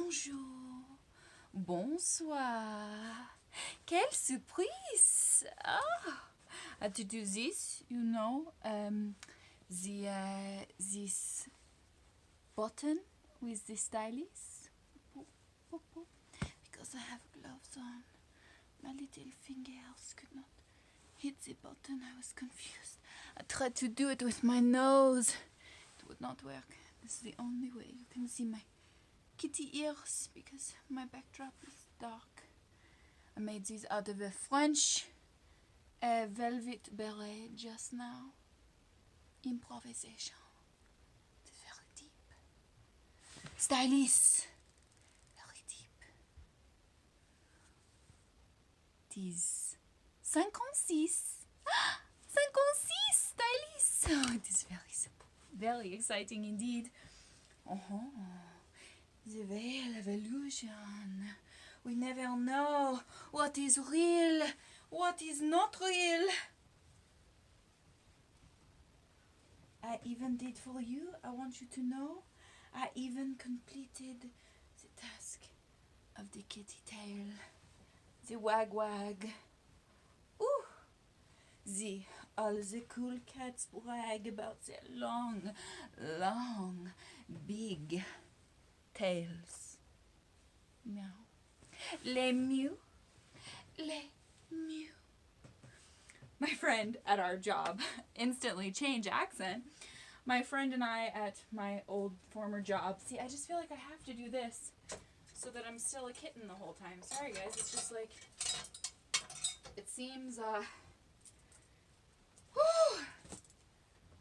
Bonjour. Bonsoir. Quelle surprise. To do this, you know, this button with the stylus. Because I have gloves on. My little fingers could not hit the button. I was confused. I tried to do it with my nose. It would not work. This is the only way you can see my kitty ears because my backdrop is dark. I made these out of a French velvet beret just now. Improvisation. It's very deep. Stylist. Very deep. It is 56. 56 stylist. Oh, it is very simple. Very exciting indeed. The veil of illusion. We never know what is real, what is not real. I even did for you, I want you to know, I even completed the task of the kitty tail. The wag wag. Ooh! All the cool cats brag about their long, big tails. Meow. Les mieux. Les mieux. My friend at our job instantly changed accent. My friend and I at my old former job. See, I just feel like I have to do this so that I'm still a kitten the whole time. Sorry guys, it's just like, it seems,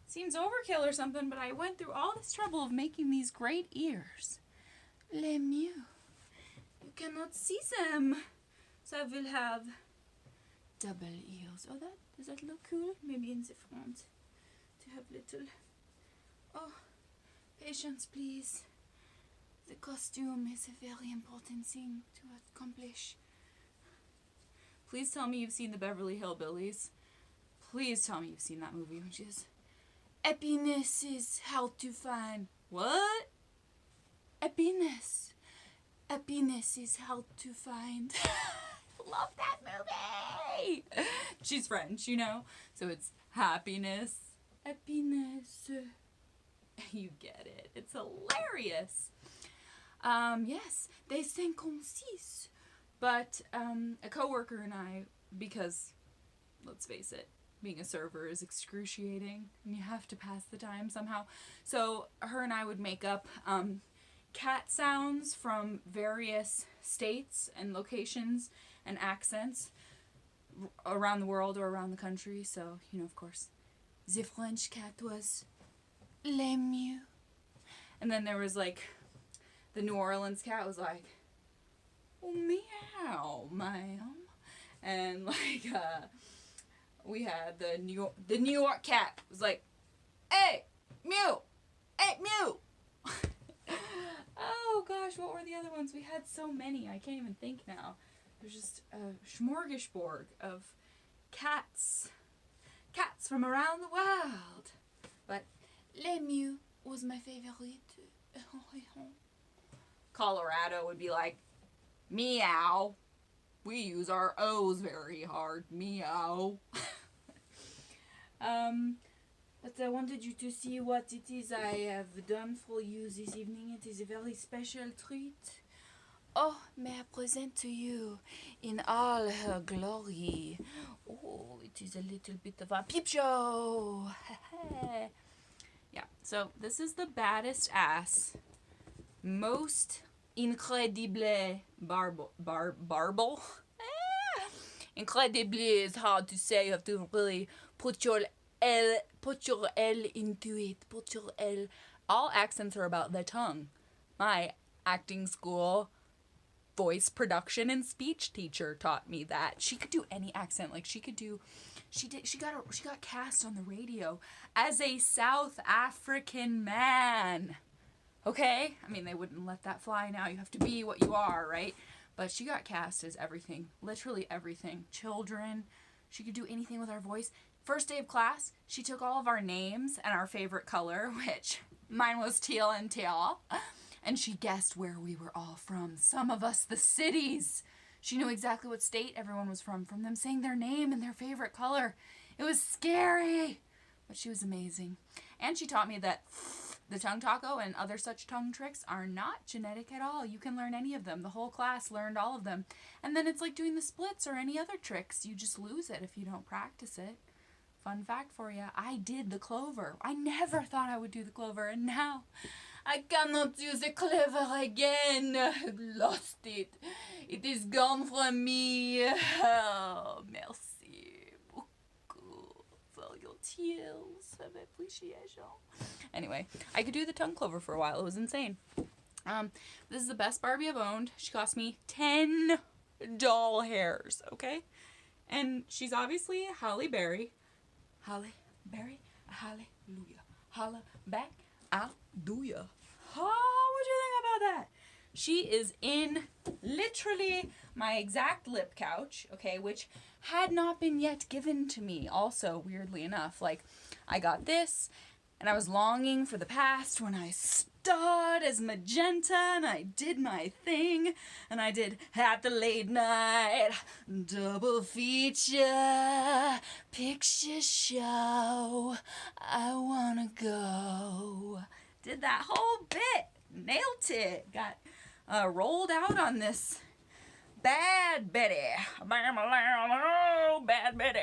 seems overkill or something, but I went through all this trouble of making these great ears. Les mieux. You cannot see them. So I will have double ears. Oh, does that look cool? Maybe in the front to have little. Oh, patience, please. The costume is a very important thing to accomplish. Please tell me you've seen the Beverly Hillbillies. Please tell me you've seen that movie, which is happiness is how to find what? Happiness. Happiness is how to find. Love that movie. She's French, you know, so it's happiness. Happiness. You get it. It's hilarious. Yes, they 56. But a coworker and I, because let's face it, being a server is excruciating and you have to pass the time somehow. So her and I would make up cat sounds from various states and locations and accents around the world or around the country. So, you know, of course, the French cat was les mieux. And then there was like the New Orleans cat was like, oh, meow, ma'am. And like we had the New York cat was like, hey, mew, hey, mew. Oh gosh, what were the other ones? We had so many, I can't even think now. There's just a smorgasbord of cats. Cats from around the world. But Les Mieux was my favorite. Colorado would be like, meow. We use our O's very hard. Meow. But I wanted you to see what it is I have done for you this evening. It is a very special treat. Oh, may I present to you in all her glory. Oh, it is a little bit of a peep show. Yeah, so this is the baddest ass, most incredible barble. Incredible is hard to say. You have to really put your L into it. Put your L. All accents are about the tongue. My acting school voice production and speech teacher taught me that. She could do any accent. Like she got cast on the radio as a South African man. Okay? I mean, they wouldn't let that fly now. You have to be what you are, right? But she got cast as everything. Literally everything. Children. She could do anything with our voice. First day of class, she took all of our names and our favorite color, which mine was teal and teal. And she guessed where we were all from. Some of us, the cities. She knew exactly what state everyone was from them saying their name and their favorite color. It was scary, but she was amazing. And she taught me that the tongue taco and other such tongue tricks are not genetic at all. You can learn any of them. The whole class learned all of them. And then it's like doing the splits or any other tricks. You just lose it if you don't practice it. Fun fact for you, I did the clover. I never thought I would do the clover, and now I cannot do the clover again. I've lost it. It is gone from me. Oh, merci beaucoup for your tears of appreciation. Anyway, I could do the tongue clover for a while. It was insane. This is the best Barbie I've owned. She cost me 10 doll hairs, okay? And she's obviously Halle Berry. Halle Berry, hallelujah. Holla back, I'll do ya. Oh, what do you think about that? She is in literally my exact lip couch, okay, which had not been yet given to me. Also, weirdly enough, like, I got this, and I was longing for the past when I starred as Magenta, and I did my thing, and I did At the Late Night Double Feature Picture Show. I wanna go. Did that whole bit. Nailed it. Got rolled out on this Bad Betty. Bad Betty.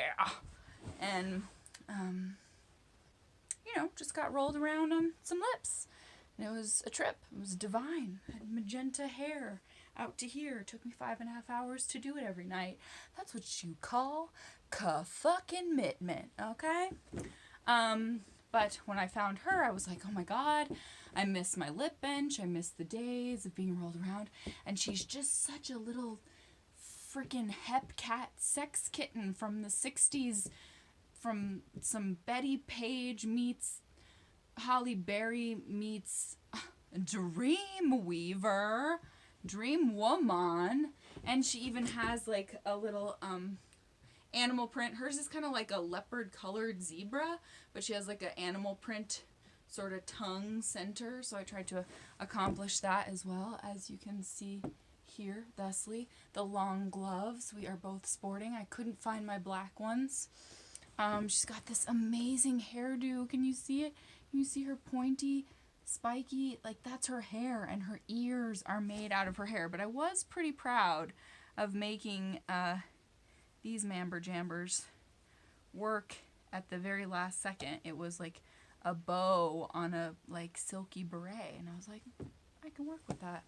And, just got rolled around on some lips. And it was a trip. It was divine. I had magenta hair out to here. It took me 5.5 hours to do it every night. That's what you call ka-fucking-mitment, okay? But when I found her, I was like, oh my God, I miss my lip bench. I miss the days of being rolled around. And she's just such a little freaking hep cat sex kitten from the 60s, from some Betty Page meets Halle Berry meets Dreamweaver, Dream Woman, and she even has like a little animal print. Hers is kind of like a leopard colored zebra, but she has like an animal print sort of tongue center, so I tried to accomplish that as well, as you can see here, thusly. The long gloves we are both sporting. I couldn't find my black ones. She's got this amazing hairdo. Can you see it? Can you see her pointy, spiky? Like, that's her hair, and her ears are made out of her hair. But I was pretty proud of making these mamber jambers work at the very last second. It was like a bow on a like silky beret, and I was like, I can work with that.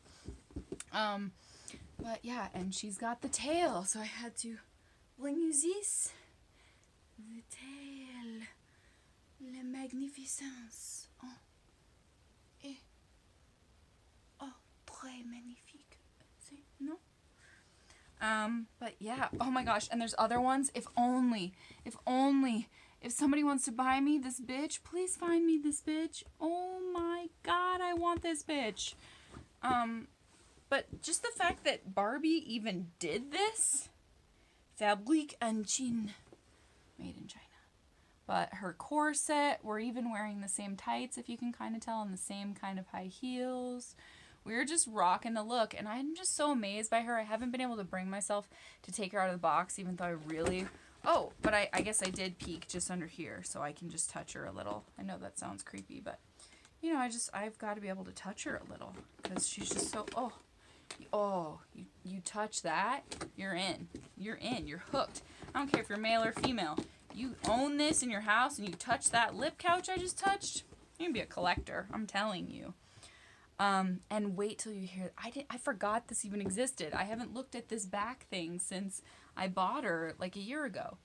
But yeah, and she's got the tail, so I had to bring you this. The tail. La magnificence. Oh. Et. Oh, très magnifique. See? No? But yeah, oh my gosh, and there's other ones. If somebody wants to buy me this bitch, please find me this bitch. Oh my God, I want this bitch. But just the fact that Barbie even did this, Fabrique en Chine, made in China. But her corset, we're even wearing the same tights, if you can kind of tell, and the same kind of high heels. We were just rocking the look, and I'm just so amazed by her. I haven't been able to bring myself to take her out of the box, even though I really... Oh, but I guess I did peek just under here, so I can just touch her a little. I know that sounds creepy, but, you know, I've got to be able to touch her a little, because she's just so... You touch that, you're in. You're in. You're hooked. I don't care if you're male or female. You own this in your house and you touch that lip couch I just touched, you're going to be a collector. I'm telling you. And wait till you hear... I forgot this even existed. I haven't looked at this back thing since I bought her like a year ago.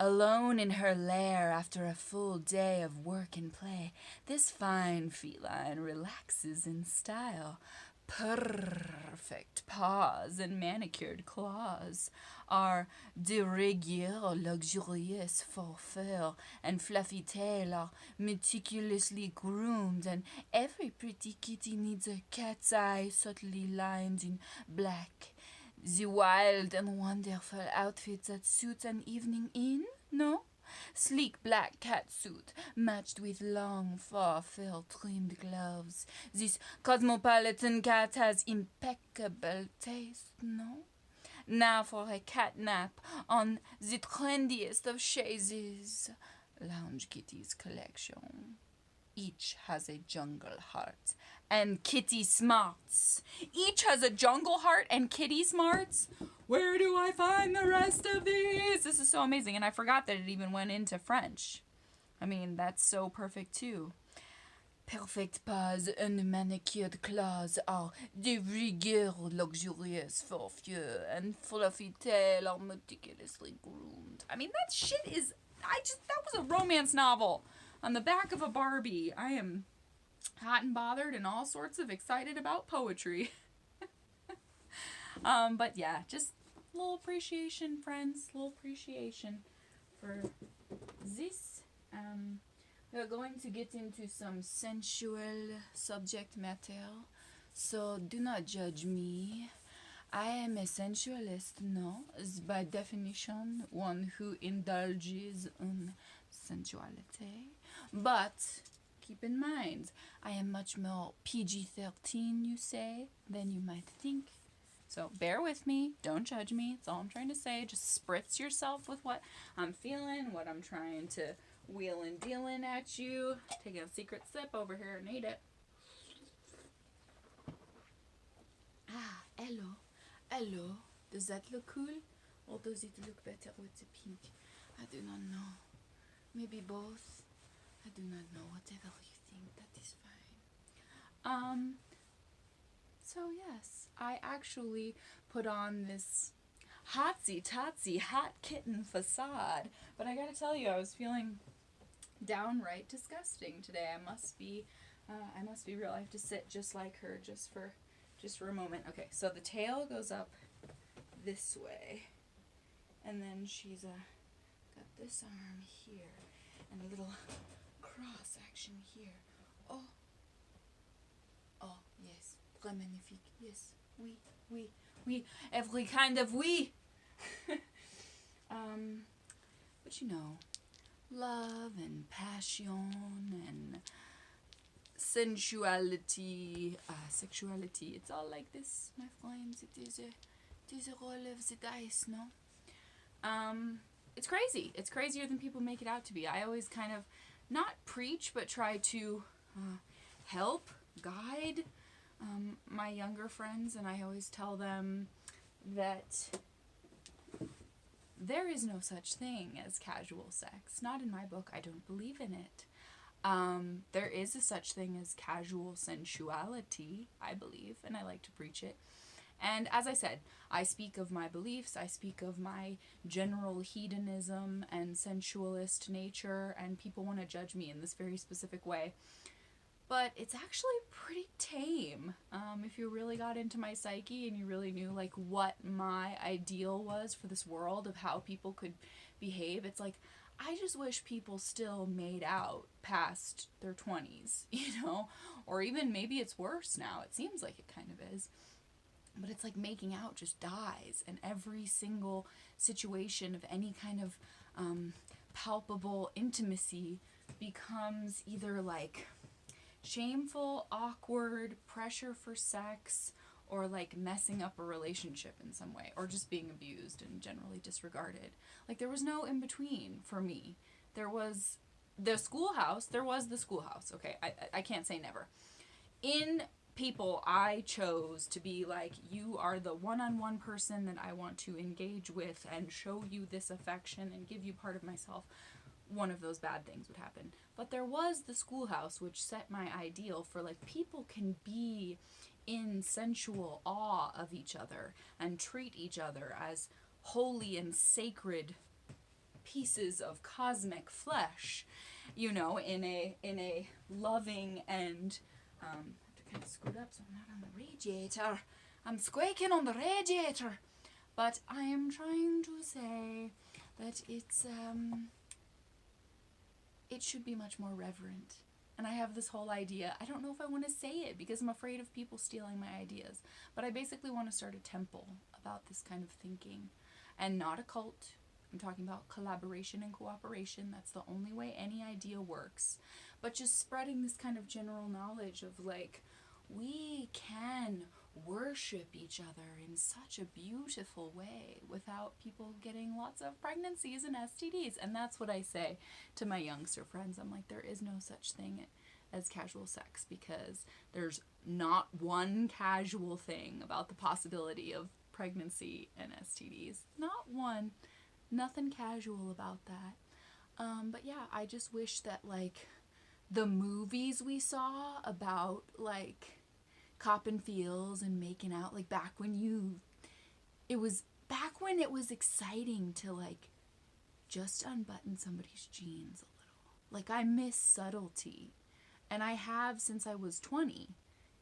Alone in her lair after a full day of work and play, this fine feline relaxes in style. Perfect paws and manicured claws are de rigueur luxurious for fur, and fluffy tail are meticulously groomed, and every pretty kitty needs a cat's eye subtly lined in black. The wild and wonderful outfit that suits an evening in, no? sleek black catsuit matched with long fur-trimmed gloves. This cosmopolitan cat has impeccable taste, no? Now for a cat nap on the trendiest of chaises. Lounge Kitty's collection. Each has a jungle heart and kitty smarts. Each has a jungle heart and kitty smarts? Where do I find the rest of these? This is so amazing, and I forgot that it even went into French. I mean, that's so perfect too. Perfect paws and manicured claws are de rigueur luxurious for fur and fluffy tail are meticulously groomed. I mean, that shit is, that was a romance novel on the back of a Barbie. I am hot and bothered and all sorts of excited about poetry. But yeah, just a little appreciation, friends. A little appreciation for this. We're going to get into some sensual subject matter, so do not judge me. I am a sensualist, no, by definition, one who indulges in sensuality. But keep in mind, I am much more PG-13, you say, than you might think. So bear with me, don't judge me, that's all I'm trying to say. Just spritz yourself with what I'm feeling, what I'm trying to wheel and dealing at you. Taking a secret sip over here and eat it. Ah, hello. Hello. Does that look cool? Or does it look better with the pink? I do not know. Maybe both. I do not know. Whatever you think, that is fine. So yes, I actually put on this hotsy-totsy hot kitten facade, but I gotta tell you, I was feeling downright disgusting today. I must be real. I have to sit just like her just for a moment. Okay, so the tail goes up this way, and then she's got this arm here, and a little cross action here. Oh, yes, très magnifique. Yes, oui, every kind of oui. But you know, love and passion and sensuality, sexuality, it's all like this, my friends. It is a roll of the dice, no? It's crazy. It's crazier than people make it out to be. I always kind of not preach, but try to help, guide my younger friends, and I always tell them that there is no such thing as casual sex. Not in my book. I don't believe in it. There is a such thing as casual sensuality, I believe, and I like to preach it. And as I said, I speak of my beliefs, I speak of my general hedonism and sensualist nature, and people want to judge me in this very specific way. But it's actually pretty tame. If you really got into my psyche and you really knew like what my ideal was for this world of how people could behave, it's like, I just wish people still made out past their 20s, you know? Or even maybe it's worse now. It seems like it kind of is. But it's like making out just dies, and every single situation of any kind of palpable intimacy becomes either like shameful, awkward, pressure for sex, or like messing up a relationship in some way, or just being abused and generally disregarded. Like there was no in between for me. There was the schoolhouse, okay? I can't say never. In people, I chose to be like, you are the one-on-one person that I want to engage with and show you this affection and give you part of myself. One of those bad things would happen. But there was the schoolhouse, which set my ideal for like people can be in sensual awe of each other and treat each other as holy and sacred pieces of cosmic flesh, you know, in a loving and I have to kind of scoot up so I'm not on the radiator. I'm squeaking on the radiator. But I am trying to say that it should be much more reverent. And I have this whole idea. I don't know if I want to say it because I'm afraid of people stealing my ideas. But I basically want to start a temple about this kind of thinking. And not a cult. I'm talking about collaboration and cooperation. That's the only way any idea works. But just spreading this kind of general knowledge of like, we can worship each other in such a beautiful way without people getting lots of pregnancies and STDs. And that's what I say to my youngster friends. I'm like, there is no such thing as casual sex, because there's not one casual thing about the possibility of pregnancy and STDs. Not one. Nothing casual about that. But yeah, I just wish that like the movies we saw about like copping feels and making out, like back when it was exciting to like just unbutton somebody's jeans a little. Like, I miss subtlety, and I have since I was 20.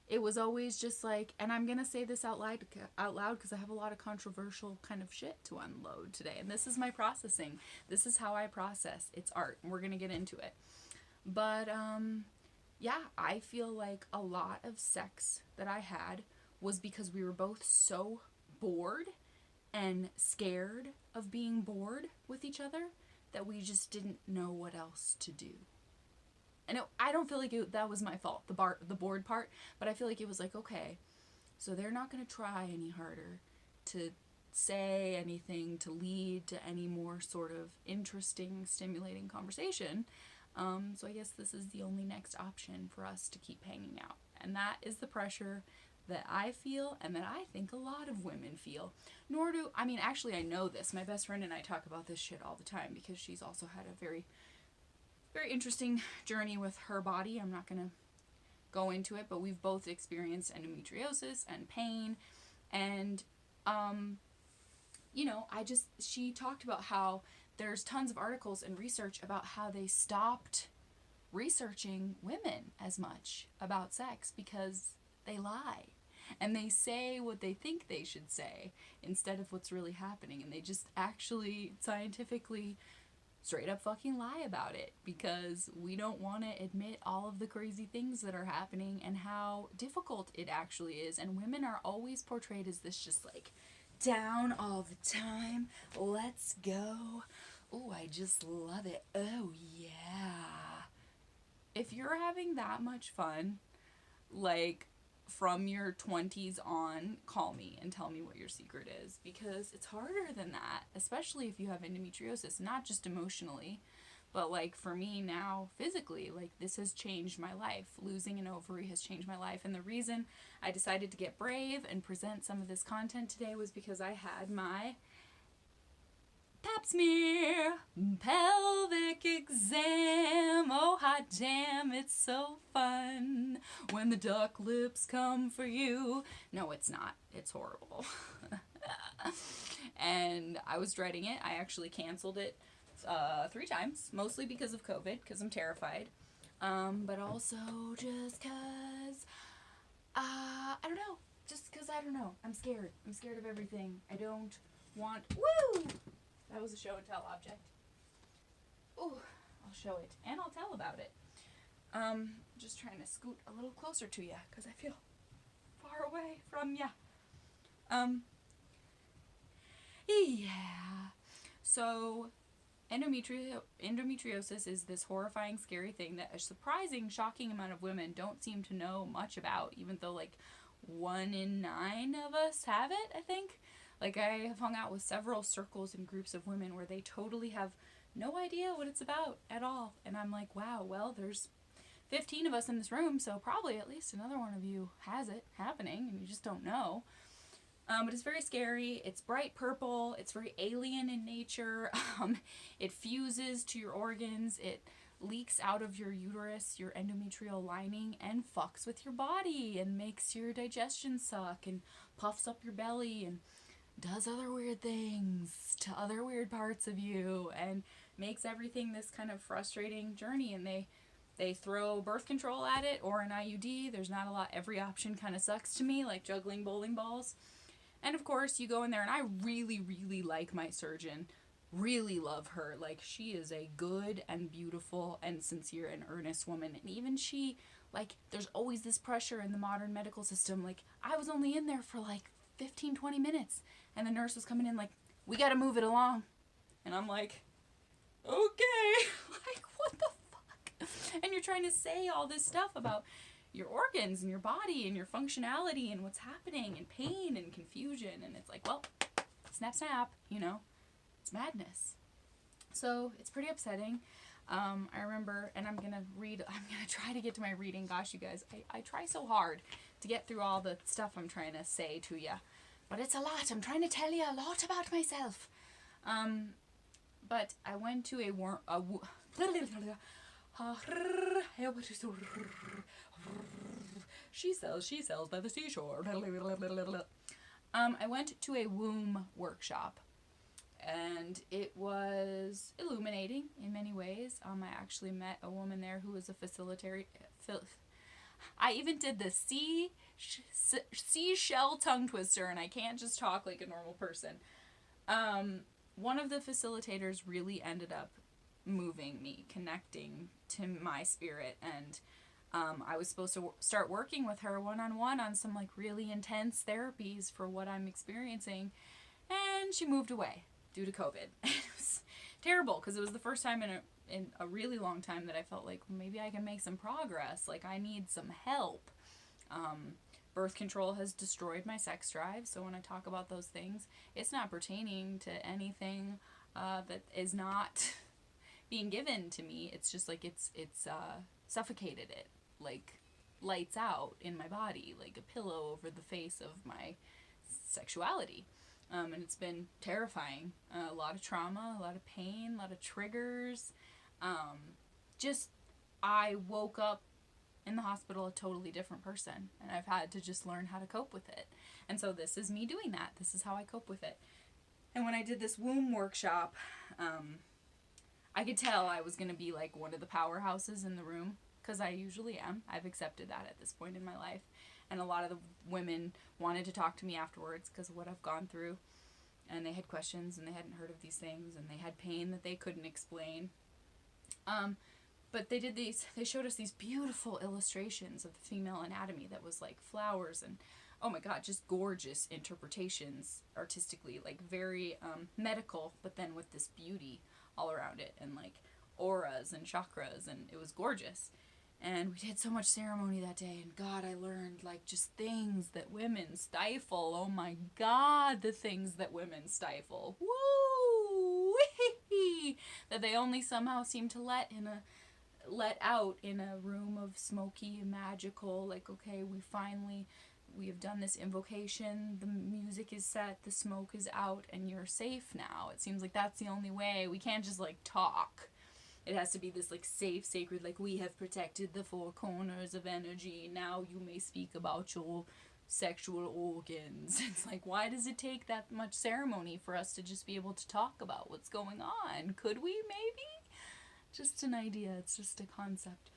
It was always just like, and I'm gonna say this out loud because I have a lot of controversial kind of shit to unload today, and this is my processing. This is how I process. It's art, and we're gonna get into it. But yeah, I feel like a lot of sex that I had was because we were both so bored and scared of being bored with each other that we just didn't know what else to do. And I don't feel like that was my fault, the bored part, but I feel like it was like, okay, so they're not going to try any harder to say anything to lead to any more sort of interesting, stimulating conversation. So I guess this is the only next option for us to keep hanging out. And that is the pressure that I feel and that I think a lot of women feel. Actually I know this. My best friend and I talk about this shit all the time because she's also had a very, very interesting journey with her body. I'm not going to go into it, but we've both experienced endometriosis and pain. And, she talked about how there's tons of articles and research about how they stopped researching women as much about sex because they lie. And they say what they think they should say instead of what's really happening. And they just actually scientifically straight up fucking lie about it because we don't want to admit all of the crazy things that are happening and how difficult it actually is. And women are always portrayed as this just like down all the time. Let's go. Oh, I just love it. Oh, yeah. If you're having that much fun, like, from your 20s on, call me and tell me what your secret is, because it's harder than that, especially if you have endometriosis, not just emotionally, but like for me now physically, like this has changed my life. Losing an ovary has changed my life, and the reason I decided to get brave and present some of this content today was because I had my pap smear pelvic exam. Oh hot damn, it's so fun when the duck lips come for you. No, it's not. It's horrible. And I was dreading it. I actually canceled it 3 times, mostly because of COVID, because I'm terrified, but also just because I don't know, I'm scared of everything. I don't want that was a show and tell object. Ooh, I'll show it and I'll tell about it. Just trying to scoot a little closer to ya because I feel far away from ya. Yeah. So endometriosis is this horrifying, scary thing that a surprising, shocking amount of women don't seem to know much about, even though like 1 in 9 of us have it, I think. Like, I have hung out with several circles and groups of women where they totally have no idea what it's about at all. And I'm like, wow, well, there's 15 of us in this room, so probably at least another one of you has it happening, and you just don't know. But it's very scary. It's bright purple. It's very alien in nature. It fuses to your organs. It leaks out of your uterus, your endometrial lining, and fucks with your body and makes your digestion suck and puffs up your belly and does other weird things to other weird parts of you and makes everything this kind of frustrating journey. And they throw birth control at it or an IUD. There's not a lot. Every option kind of sucks to me, like juggling bowling balls. And of course, you go in there, and I really, really like my surgeon. Really love her. Like, she is a good and beautiful and sincere and earnest woman. And even she, like, there's always this pressure in the modern medical system. Like, I was only in there for like 15, 20 minutes. And the nurse was coming in like, we got to move it along. And I'm like, okay, like, what the fuck? And you're trying to say all this stuff about your organs and your body and your functionality and what's happening and pain and confusion. And it's like, well, snap, snap, it's madness. So it's pretty upsetting. I remember, and I'm going to try to get to my reading. Gosh, you guys, I try so hard to get through all the stuff I'm trying to say to you. But it's a lot. I'm trying to tell you a lot about myself. But I went to she sells by the seashore. I went to a womb workshop. And it was illuminating in many ways. I actually met a woman there who was a facilitator. I even did the seashell tongue twister, and I can't just talk like a normal person. One of the facilitators really ended up moving me, connecting to my spirit, and I was supposed to start working with her one-on-one on some like really intense therapies for what I'm experiencing, and she moved away due to COVID. It was terrible because it was the first time in a really long time that I felt like maybe I can make some progress. Like, I need some help. Birth control has destroyed my sex drive, so when I talk about those things, it's not pertaining to anything that is not being given to me. It's just like it's suffocated it, like lights out in my body, like a pillow over the face of my sexuality. And it's been terrifying. A lot of trauma, a lot of pain, a lot of triggers. I woke up in the hospital a totally different person, and I've had to just learn how to cope with it. And so this is me doing that. This is how I cope with it. And when I did this womb workshop, I could tell I was going to be like one of the powerhouses in the room, because I usually am. I've accepted that at this point in my life. And a lot of the women wanted to talk to me afterwards because of what I've gone through. And they had questions, and they hadn't heard of these things, and they had pain that they couldn't explain. But they showed us these beautiful illustrations of the female anatomy that was like flowers and, oh my God, just gorgeous interpretations artistically, like very medical, but then with this beauty all around it, and like auras and chakras, and it was gorgeous. And we did so much ceremony that day, and God, I learned like just things that women stifle. Oh my God, the things that women stifle. Woo! That they only somehow seem to let out in a room of smoky and magical, like, okay, we have done this invocation, the music is set, the smoke is out, and you're safe now. It seems like that's the only way. We can't just like talk. It has to be this like safe, sacred, like, we have protected the four corners of energy. Now you may speak about your sexual organs. It's like, why does it take that much ceremony for us to just be able to talk about what's going on? Could we maybe? Just an idea. It's just a concept.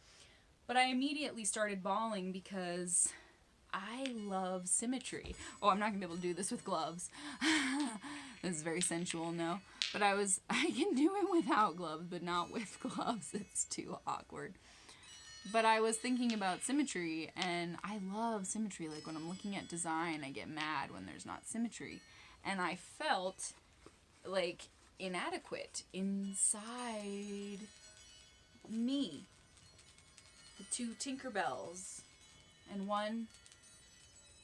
But I immediately started bawling because I love symmetry. Oh, I'm not going to be able to do this with gloves. This is very sensual, no. But I can do it without gloves, but not with gloves. It's too awkward. But I was thinking about symmetry, and I love symmetry. Like, when I'm looking at design, I get mad when there's not symmetry. And I felt, like, inadequate inside me. The two Tinkerbells, and one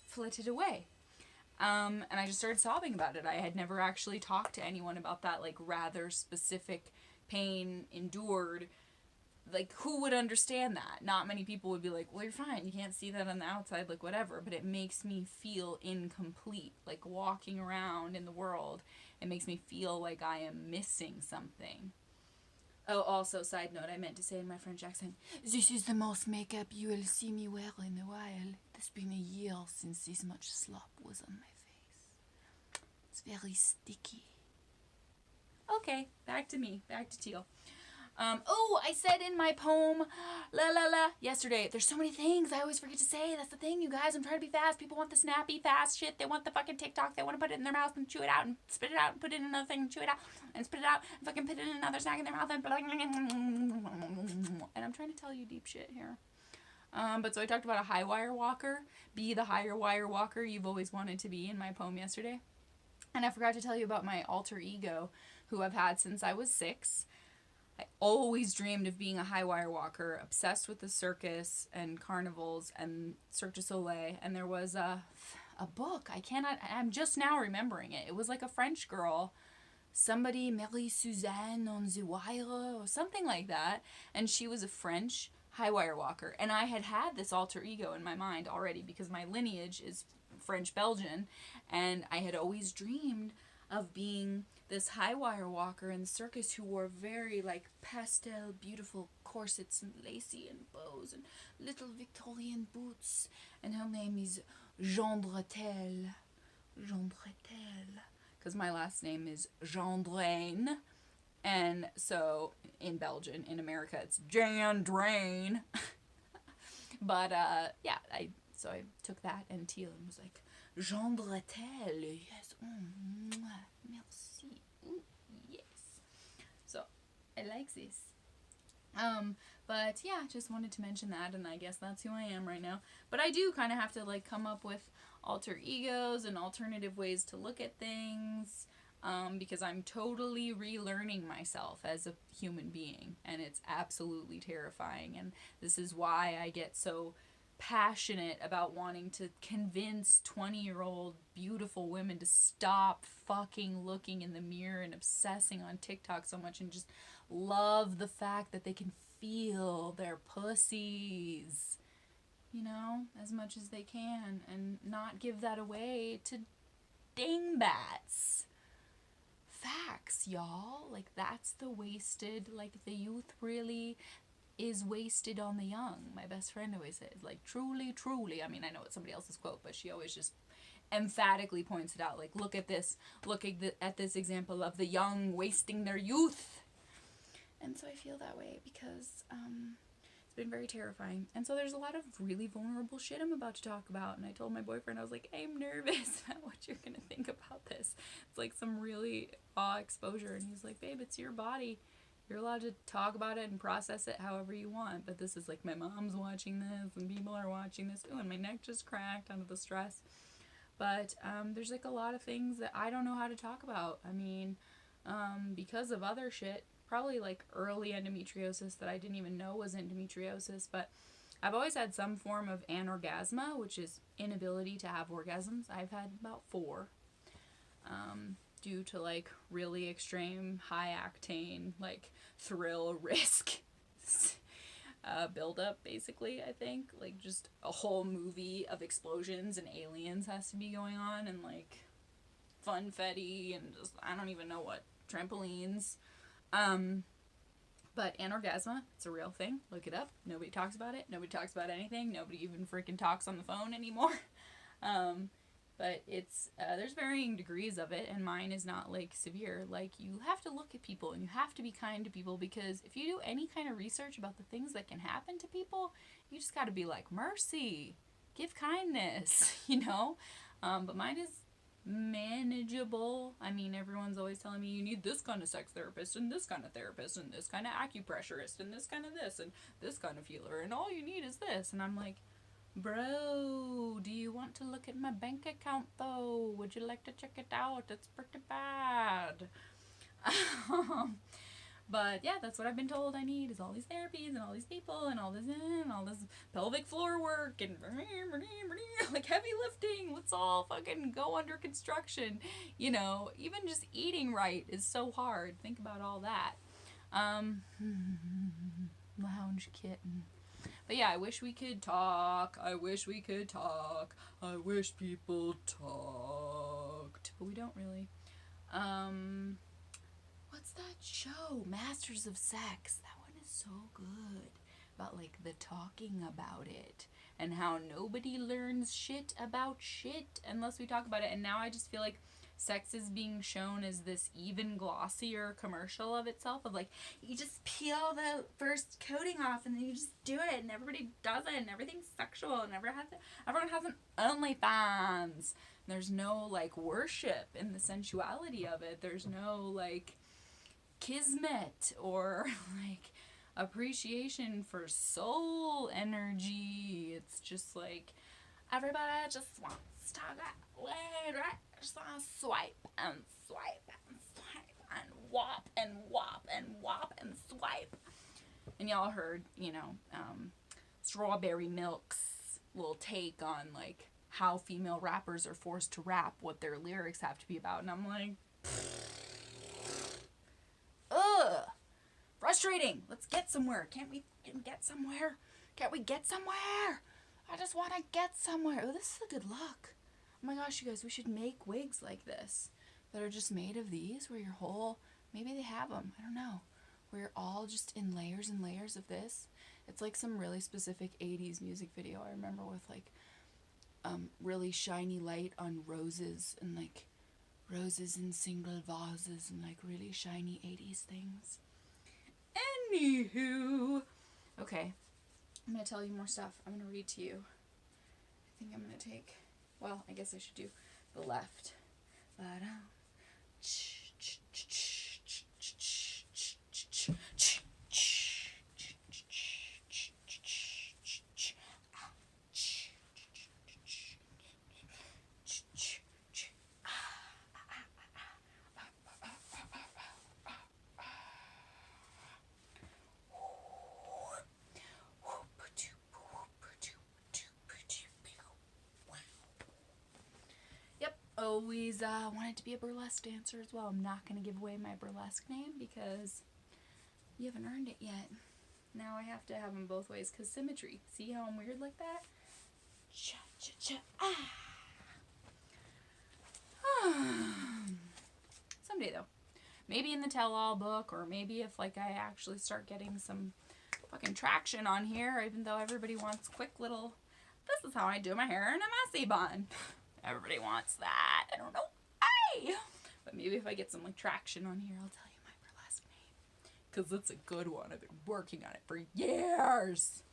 flitted away. And I just started sobbing about it. I had never actually talked to anyone about that, like, rather specific pain endured. Like, who would understand that? Not many people would be like, well, you're fine. You can't see that on the outside, like, whatever. But it makes me feel incomplete. Like, walking around in the world, it makes me feel like I am missing something. Oh, also, side note, I meant to say in my French accent, this is the most makeup you will see me wear in a while. It's been a year since this much slop was on my face. It's very sticky. Okay, back to me. Back to Teal. I said in my poem, yesterday, there's so many things I always forget to say. That's the thing, you guys. I'm trying to be fast. People want the snappy, fast shit. They want the fucking TikTok. They want to put it in their mouth and chew it out and spit it out and put it in another thing and chew it out and spit it out and fucking put it in another snack in their mouth and I'm trying to tell you deep shit here. But so I talked about a high wire walker. Be the higher wire walker you've always wanted to be in my poem yesterday. And I forgot to tell you about my alter ego, who I've had since I was 6. I always dreamed of being a high wire walker, obsessed with the circus and carnivals and Cirque du Soleil. And there was a book. I'm just now remembering it. It was like a French girl, somebody, Marie Suzanne on the wire or something like that. And she was a French high wire walker. And I had this alter ego in my mind already because my lineage is French Belgian. And I had always dreamed of being this high wire walker in the circus who wore very like pastel beautiful corsets and lacy and bows and little Victorian boots, and her name is Jean Bretel, because my last name is Gendrain, and so in Belgian, in America, it's Jan Drain. But yeah, I took that and Teal and was like, Jean Bretel, yes, merci, yes. So I like this. But yeah, just wanted to mention that, and I guess that's who I am right now. But I do kind of have to like come up with alter egos and alternative ways to look at things, because I'm totally relearning myself as a human being, and it's absolutely terrifying. And this is why I get so passionate about wanting to convince 20-year-old beautiful women to stop fucking looking in the mirror and obsessing on TikTok so much, and just love the fact that they can feel their pussies, you know, as much as they can, and not give that away to dingbats. Facts, y'all. Like, that's the wasted, like, the youth really is wasted on the young. My best friend always said, like, truly, truly. I mean, I know it's somebody else's quote, but she always just emphatically points it out. Like, look at this example of the young wasting their youth. And so I feel that way because it's been very terrifying. And so there's a lot of really vulnerable shit I'm about to talk about. And I told my boyfriend, I was like, I'm nervous about what you're going to think about this. It's like some really raw exposure. And he's like, babe, it's your body. You're allowed to talk about it and process it however you want. But this is like, my mom's watching this and people are watching this. Ooh, and my neck just cracked under the stress. But there's like a lot of things that I don't know how to talk about. I mean, because of other shit, probably like early endometriosis that I didn't even know was endometriosis. But I've always had some form of anorgasma, which is inability to have orgasms. I've had about 4. Due to like really extreme high octane like thrill risk buildup, basically. I think like just a whole movie of explosions and aliens has to be going on, and like funfetti and just I don't even know what, trampolines. But anorgasma, it's a real thing. Look it up. Nobody talks about it. Nobody talks about anything. Nobody even freaking talks on the phone anymore. But it's, there's varying degrees of it, and mine is not, like, severe. Like, you have to look at people, and you have to be kind to people, because if you do any kind of research about the things that can happen to people, you just gotta be like, mercy, give kindness, you know? But mine is manageable. I mean, everyone's always telling me you need this kind of sex therapist, and this kind of therapist, and this kind of acupressurist, and this kind of this, and this kind of healer, and all you need is this. And I'm like, bro, do you want to look at my bank account though? Would you like to check it out? It's pretty bad. But yeah, that's what I've been told I need, is all these therapies and all these people and all this pelvic floor work and like heavy lifting. Let's all fucking go under construction. You know, even just eating right is so hard. Think about all that. Lounge kitten. But yeah, I wish we could talk. I wish we could talk. I wish people talked. But we don't really. What's that show? Masters of Sex. That one is so good. About like the talking about it. And how nobody learns shit about shit unless we talk about it. And now I just feel like sex is being shown as this even glossier commercial of itself, of like, you just peel the first coating off and then you just do it, and everybody does it, and everything's sexual, and everyone has an OnlyFans. There's no like worship in the sensuality of it. There's no like kismet or like appreciation for soul energy. It's just like everybody just wants to get laid, right? Just want to swipe and swipe and swipe and whop and whop and whop and swipe. And y'all heard, you know, Strawberry Milk's little take on, like, how female rappers are forced to rap, what their lyrics have to be about. And I'm like, ugh, frustrating. Let's get somewhere. Can't we get somewhere? Can't we get somewhere? I just want to get somewhere. Oh, this is a good look. Oh my gosh, you guys, we should make wigs like this that are just made of these, where your whole, maybe they have them, I don't know, where you're all just in layers and layers of this. It's like some really specific 80s music video I remember, with like really shiny light on roses, and like roses in single vases, and like really shiny 80s things. Anywho, okay, I'm going to tell you more stuff. I'm going to read to you. I think I'm going to take, well, I guess I should do the left. Always wanted to be a burlesque dancer as well. I'm not going to give away my burlesque name because you haven't earned it yet. Now I have to have them both ways because symmetry. See how I'm weird like that? Someday though. Maybe in the tell-all book, or maybe if like I actually start getting some fucking traction on here, even though everybody wants quick little, this is how I do my hair in a messy bun. Everybody wants that. I don't know why. But maybe if I get some like traction on here, I'll tell you my burlesque name. Because it's a good one. I've been working on it for years.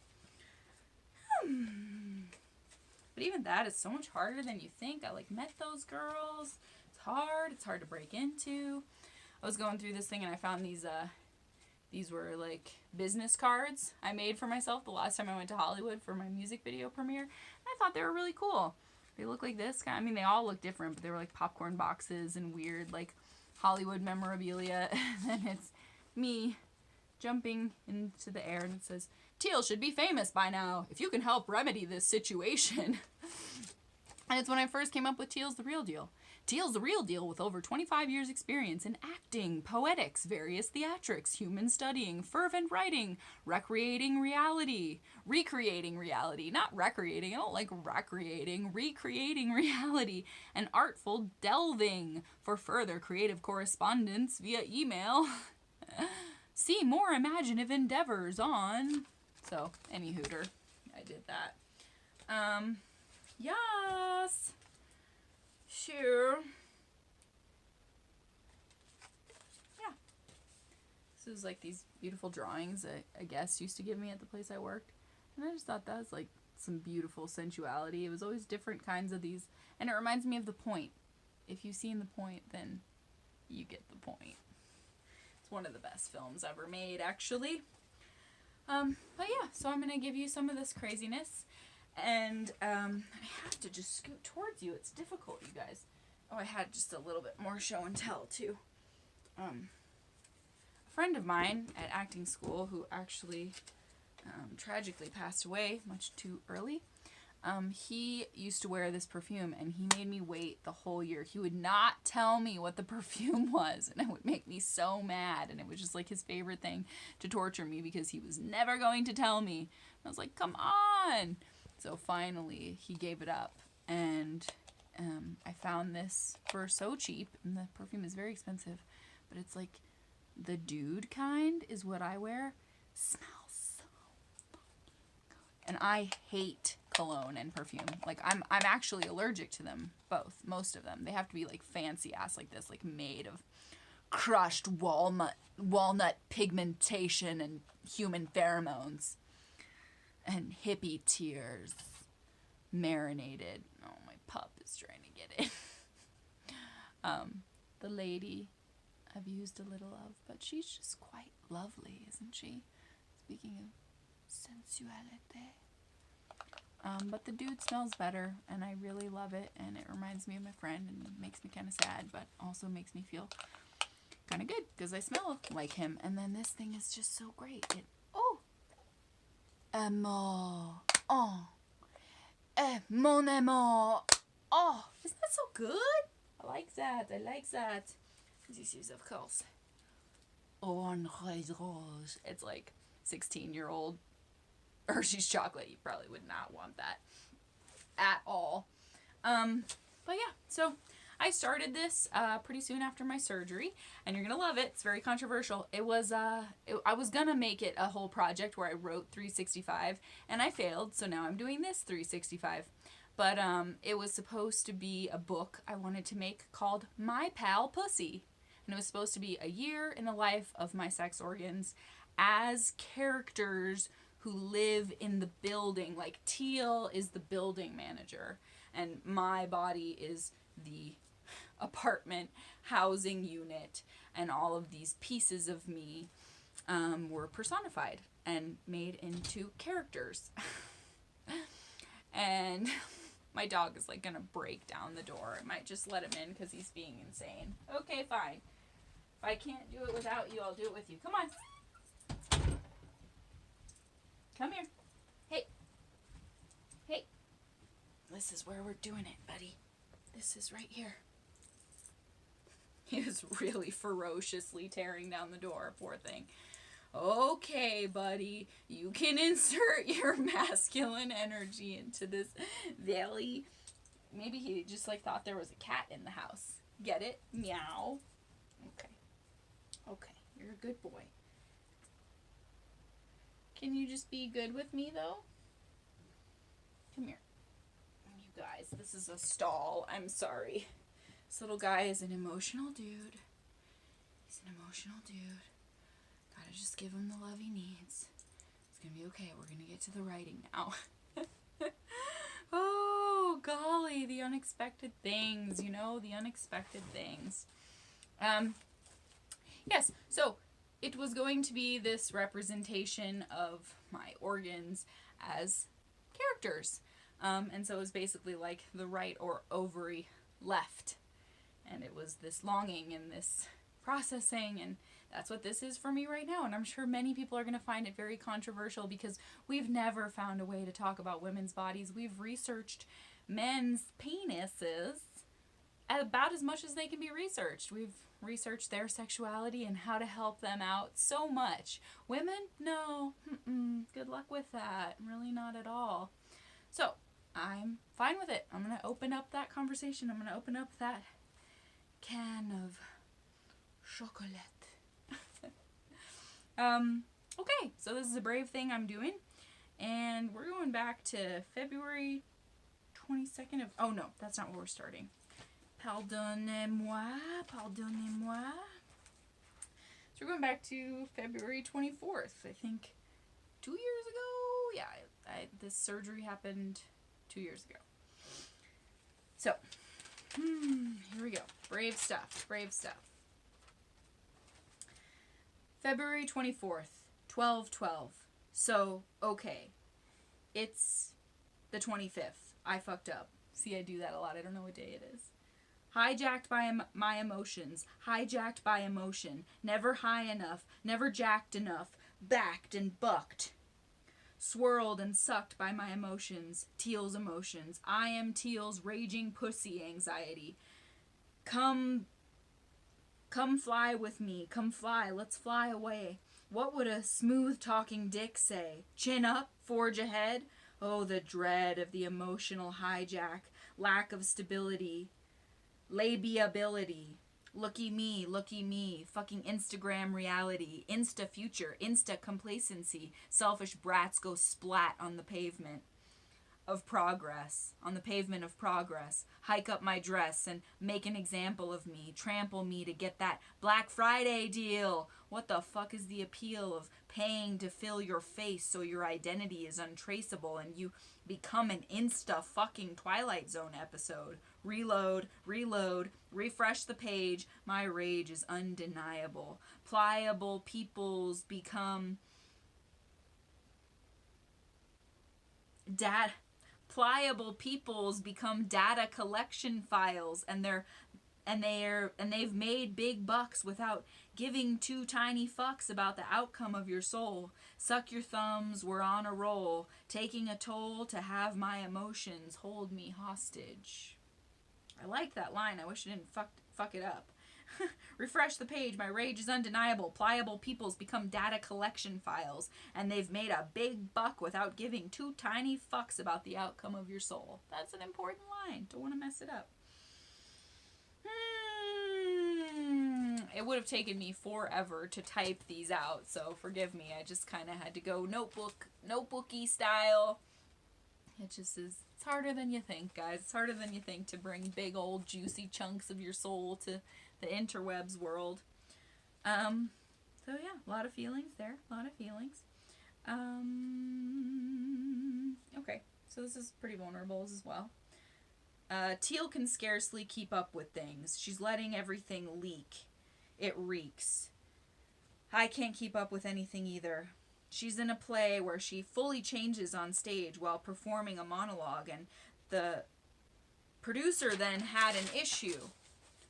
But even that is so much harder than you think. I like met those girls. It's hard. It's hard to break into. I was going through this thing and I found these were like business cards I made for myself the last time I went to Hollywood for my music video premiere. And I thought they were really cool. They look like this. I mean, they all look different, but they were like popcorn boxes and weird, like, Hollywood memorabilia. And it's me jumping into the air, and it says, "Teal should be famous by now. If you can help remedy this situation." And it's when I first came up with Teal's the Real Deal. Teal's the Real Deal with over 25 years experience in acting, poetics, various theatrics, human studying, fervent writing, recreating reality, not recreating, I don't like recreating reality, and artful delving. For further creative correspondence via email, see more imaginative endeavors on. So, any hooter, I did that. Yes. Sure. Yeah. This is like these beautiful drawings that a guest used to give me at the place I worked. And I just thought that was like some beautiful sensuality. It was always different kinds of these. And it reminds me of The Point. If you've seen The Point, then you get the point. It's one of the best films ever made, actually. But yeah, so I'm going to give you some of this craziness. And I have to just scoot towards you. It's difficult, you guys. Oh, I had just a little bit more show and tell, too. A friend of mine at acting school, who actually tragically passed away much too early, he used to wear this perfume, and he made me wait the whole year. He would not tell me what the perfume was, and it would make me so mad. And it was just like his favorite thing to torture me because he was never going to tell me. And I was like, come on! So finally, he gave it up, and I found this for so cheap, and the perfume is very expensive, but it's like the dude kind is what I wear. Smells so fucking good. And I hate cologne and perfume. Like, I'm actually allergic to them, both, most of them. They have to be like fancy ass like this, like made of crushed walnut pigmentation and human pheromones. And hippie tears, marinated. Oh, my pup is trying to get it. The lady I've used a little of, but she's just quite lovely, isn't she? Speaking of sensuality. But the dude smells better, and I really love it, and it reminds me of my friend, and makes me kind of sad, but also makes me feel kind of good because I smell like him. And then this thing is just so great. Oh, amour. Oh, mon amour. Oh, isn't that so good? I like that. I like that. This is, of course, orange rose. It's like 16-year-old Hershey's chocolate. You probably would not want that at all. But yeah, so I started this pretty soon after my surgery, and you're gonna love it. It's very controversial. I was gonna make it a whole project where I wrote 365, and I failed. So now I'm doing this 365. But it was supposed to be a book I wanted to make called My Pal Pussy, and it was supposed to be a year in the life of my sex organs as characters who live in the building. Like Teal is the building manager, and my body is the apartment housing unit, and all of these pieces of me were personified and made into characters. And my dog is like gonna break down the door. I might just let him in because he's being insane. Okay, fine. If I can't do it without you, I'll do it with you. Come on. Come here. Hey. Hey. This is where we're doing it, buddy. This is right here. He was really ferociously tearing down the door, poor thing. Okay, buddy, you can insert your masculine energy into this valley. Maybe he just like thought there was a cat in the house. Get it? Meow. Okay. Okay, you're a good boy. Can you just be good with me, though? Come here. You guys, this is a stall. I'm sorry. This little guy is an emotional dude. He's an emotional dude. Gotta just give him the love he needs. It's gonna be okay. We're gonna get to the writing now. Oh, golly, the unexpected things, the unexpected things. Yes, so it was going to be this representation of my organs as characters. And so it was basically like the right or ovary left. And it was this longing and this processing, and that's what this is for me right now. And I'm sure many people are going to find it very controversial because we've never found a way to talk about women's bodies. We've researched men's penises about as much as they can be researched. We've researched their sexuality and how to help them out so much. Women? No. Good luck with that. Really not at all. So, I'm fine with it. I'm going to open up that conversation. I'm going to open up that can of chocolate. Okay, so this is a brave thing I'm doing, and we're going back to February 22nd of, oh no, that's not where we're starting. Pardonnez-moi. So we're going back to February 24th, I think 2 years ago? Yeah, this surgery happened 2 years ago. So, here we go. Brave stuff. February 24th, 12/12. So, okay. It's the 25th. I fucked up. See, I do that a lot. I don't know what day it is. Hijacked by my emotions. Hijacked by emotion. Never high enough. Never jacked enough. Backed and bucked. Swirled and sucked by my emotions. Teal's emotions. I am Teal's raging pussy anxiety. Come fly with me. Come fly. Let's fly away. What would a smooth-talking dick say? Chin up, forge ahead. Oh, the dread of the emotional hijack. Lack of stability. Labiability. Looky me. Fucking Instagram reality. Insta future. Insta complacency. Selfish brats go splat on the pavement of progress. On the pavement of progress. Hike up my dress and make an example of me. Trample me to get that Black Friday deal. What the fuck is the appeal of paying to fill your face so your identity is untraceable and you become an Insta fucking Twilight Zone episode? Reload, refresh the page. My rage is undeniable. Pliable peoples become pliable peoples become data collection files, and their and they've made big bucks without giving two tiny fucks about the outcome of your soul. Suck your thumbs, we're on a roll, taking a toll to have my emotions hold me hostage. I like that line. I wish I didn't fuck it up. Refresh the page. My rage is undeniable. Pliable peoples become data collection files, and they've made a big buck without giving two tiny fucks about the outcome of your soul. That's an important line. Don't want to mess it up. It would have taken me forever to type these out, so forgive me. I just kind of had to go notebooky style. It just is. It's harder than you think, guys. It's harder than you think to bring big old juicy chunks of your soul to the interwebs world. So yeah, a lot of feelings there. A lot of feelings. Okay, so this is pretty vulnerable as well. Teal can scarcely keep up with things. She's letting everything leak. It reeks. I can't keep up with anything either. She's in a play where she fully changes on stage while performing a monologue, and the producer then had an issue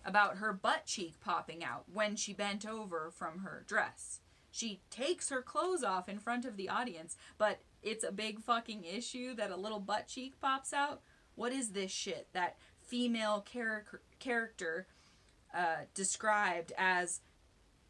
about her butt cheek popping out when she bent over from her dress. She takes her clothes off in front of the audience, but it's a big fucking issue that a little butt cheek pops out. What is this shit? That female character described as,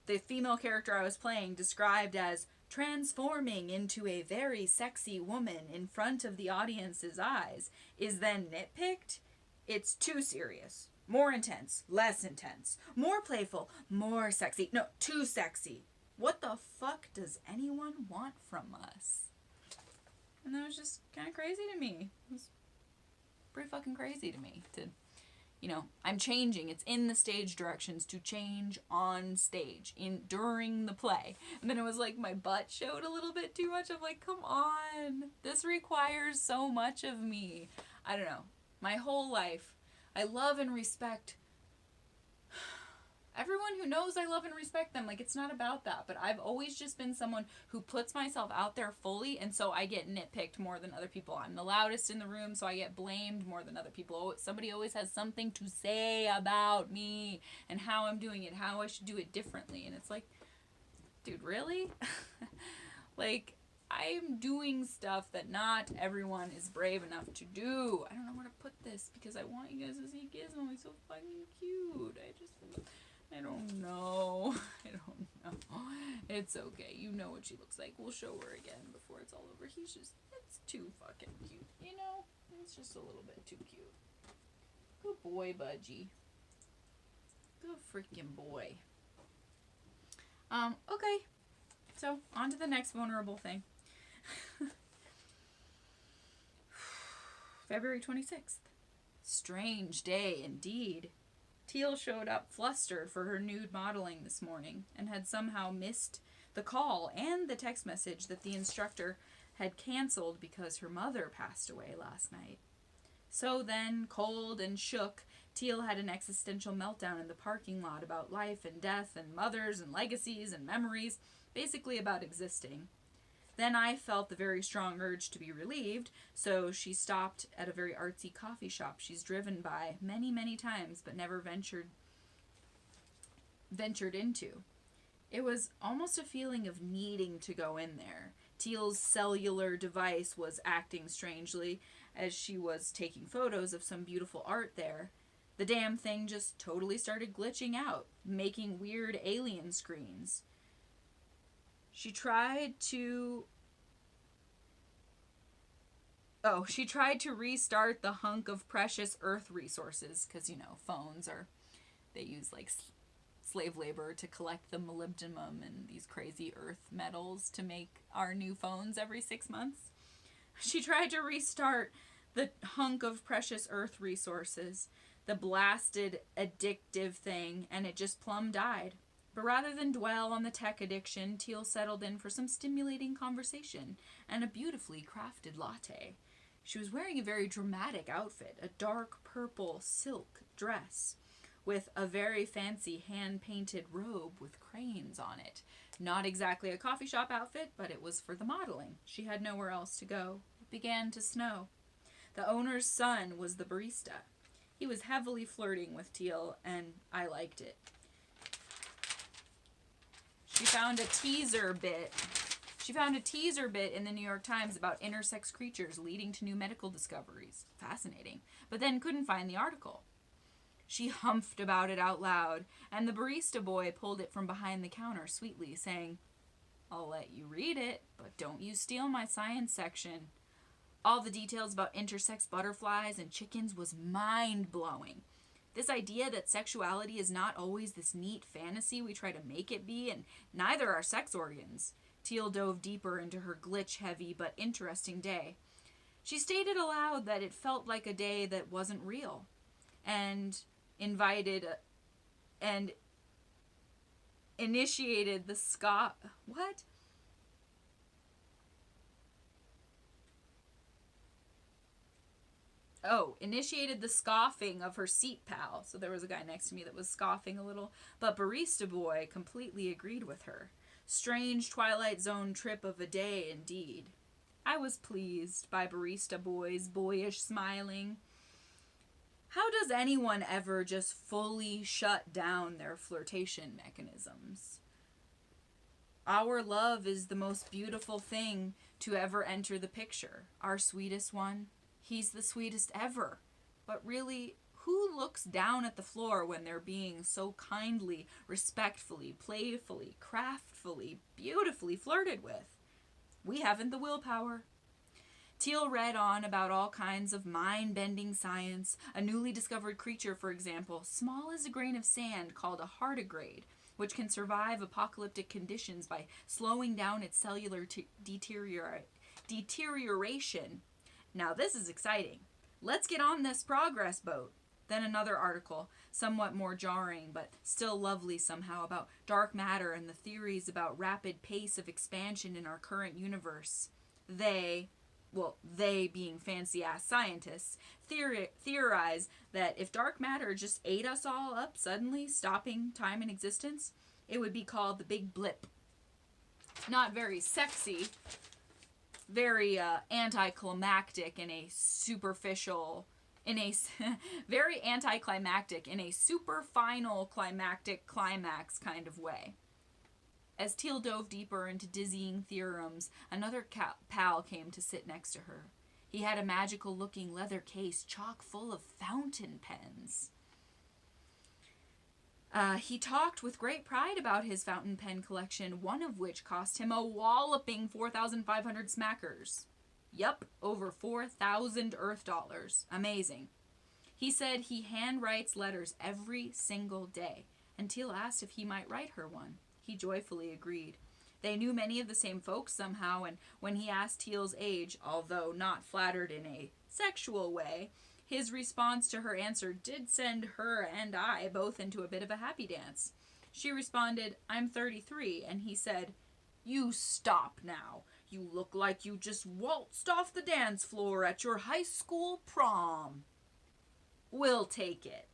the female character I was playing described as transforming into a very sexy woman in front of the audience's eyes, is then nitpicked. It's too serious. More intense, less intense. More playful, more sexy. No, too sexy. What the fuck does anyone want from us? And that was just kind of crazy to me. It was pretty fucking crazy to me. I'm changing. It's in the stage directions to change on stage during the play. And then it was like my butt showed a little bit too much. I'm like, come on. This requires so much of me. I don't know. My whole life, I love and respect everyone who knows I love and respect them. Like, it's not about that. But I've always just been someone who puts myself out there fully, and so I get nitpicked more than other people. I'm the loudest in the room, so I get blamed more than other people. Somebody always has something to say about me and how I'm doing it, how I should do it differently. And it's like, dude, really? Like, I'm doing stuff that not everyone is brave enough to do. I don't know where to put this because I want you guys to see Gizmo. He's so fucking cute. I don't know. It's okay. You know what she looks like. We'll show her again before it's all over. It's too fucking cute, you know? It's just a little bit too cute. Good boy, Budgie. Good freaking boy. Okay. So, on to the next vulnerable thing. February 26th. Strange day indeed. Teal showed up flustered for her nude modeling this morning and had somehow missed the call and the text message that the instructor had canceled because her mother passed away last night. So then, cold and shook, Teal had an existential meltdown in the parking lot about life and death and mothers and legacies and memories, basically about existing. Then I felt the very strong urge to be relieved, so she stopped at a very artsy coffee shop she's driven by many, many times but never ventured into. It was almost a feeling of needing to go in there. Teal's cellular device was acting strangely as she was taking photos of some beautiful art there. The damn thing just totally started glitching out, making weird alien screens. She tried to restart the hunk of precious earth resources, because, phones they use, slave labor to collect the molybdenum and these crazy earth metals to make our new phones every 6 months. She tried to restart the hunk of precious earth resources, the blasted, addictive thing, and it just plumb died. But rather than dwell on the tech addiction, Teal settled in for some stimulating conversation and a beautifully crafted latte. She was wearing a very dramatic outfit, a dark purple silk dress with a very fancy hand-painted robe with cranes on it. Not exactly a coffee shop outfit, but it was for the modeling. She had nowhere else to go. It began to snow. The owner's son was the barista. He was heavily flirting with Teal, and I liked it. She found a teaser bit in the New York Times about intersex creatures leading to new medical discoveries. Fascinating. But then couldn't find the article. She humphed about it out loud, and the barista boy pulled it from behind the counter sweetly, saying, "I'll let you read it, but don't you steal my science section." All the details about intersex butterflies and chickens was mind-blowing. This idea that sexuality is not always this neat fantasy we try to make it be, and neither are sex organs. Teal dove deeper into her glitch-heavy but interesting day. She stated aloud that it felt like a day that wasn't real, and initiated the initiated the scoffing of her seat pal. So there was a guy next to me that was scoffing a little, but Barista Boy completely agreed with her. Strange Twilight Zone trip of a day indeed. I was pleased by Barista Boy's boyish smiling. How does anyone ever just fully shut down their flirtation mechanisms? Our love is the most beautiful thing to ever enter the picture. Our sweetest one. He's the sweetest ever. But really, who looks down at the floor when they're being so kindly, respectfully, playfully, craftfully, beautifully flirted with? We haven't the willpower. Teal read on about all kinds of mind-bending science. A newly discovered creature, for example, small as a grain of sand, called a tardigrade, which can survive apocalyptic conditions by slowing down its cellular deterioration. Now this is exciting. Let's get on this progress boat. Then another article, somewhat more jarring, but still lovely somehow, about dark matter and the theories about rapid pace of expansion in our current universe. They being fancy-ass scientists, theorize that if dark matter just ate us all up suddenly, stopping time and existence, it would be called the Big Blip. Not very sexy, very anticlimactic in a superficial, very anticlimactic in a super final climactic climax kind of way. As Teal dove deeper into dizzying theorems, another pal came to sit next to her. He had a magical-looking leather case chock full of fountain pens. He talked with great pride about his fountain pen collection, one of which cost him a walloping 4,500 smackers. Yup, over 4,000 Earth dollars. Amazing. He said he handwrites letters every single day, and Teal asked if he might write her one. He joyfully agreed. They knew many of the same folks somehow, and when he asked Teal's age, although not flattered in a sexual way, his response to her answer did send her and I both into a bit of a happy dance. She responded, "I'm 33, and he said, "You stop now. You look like you just waltzed off the dance floor at your high school prom." We'll take it.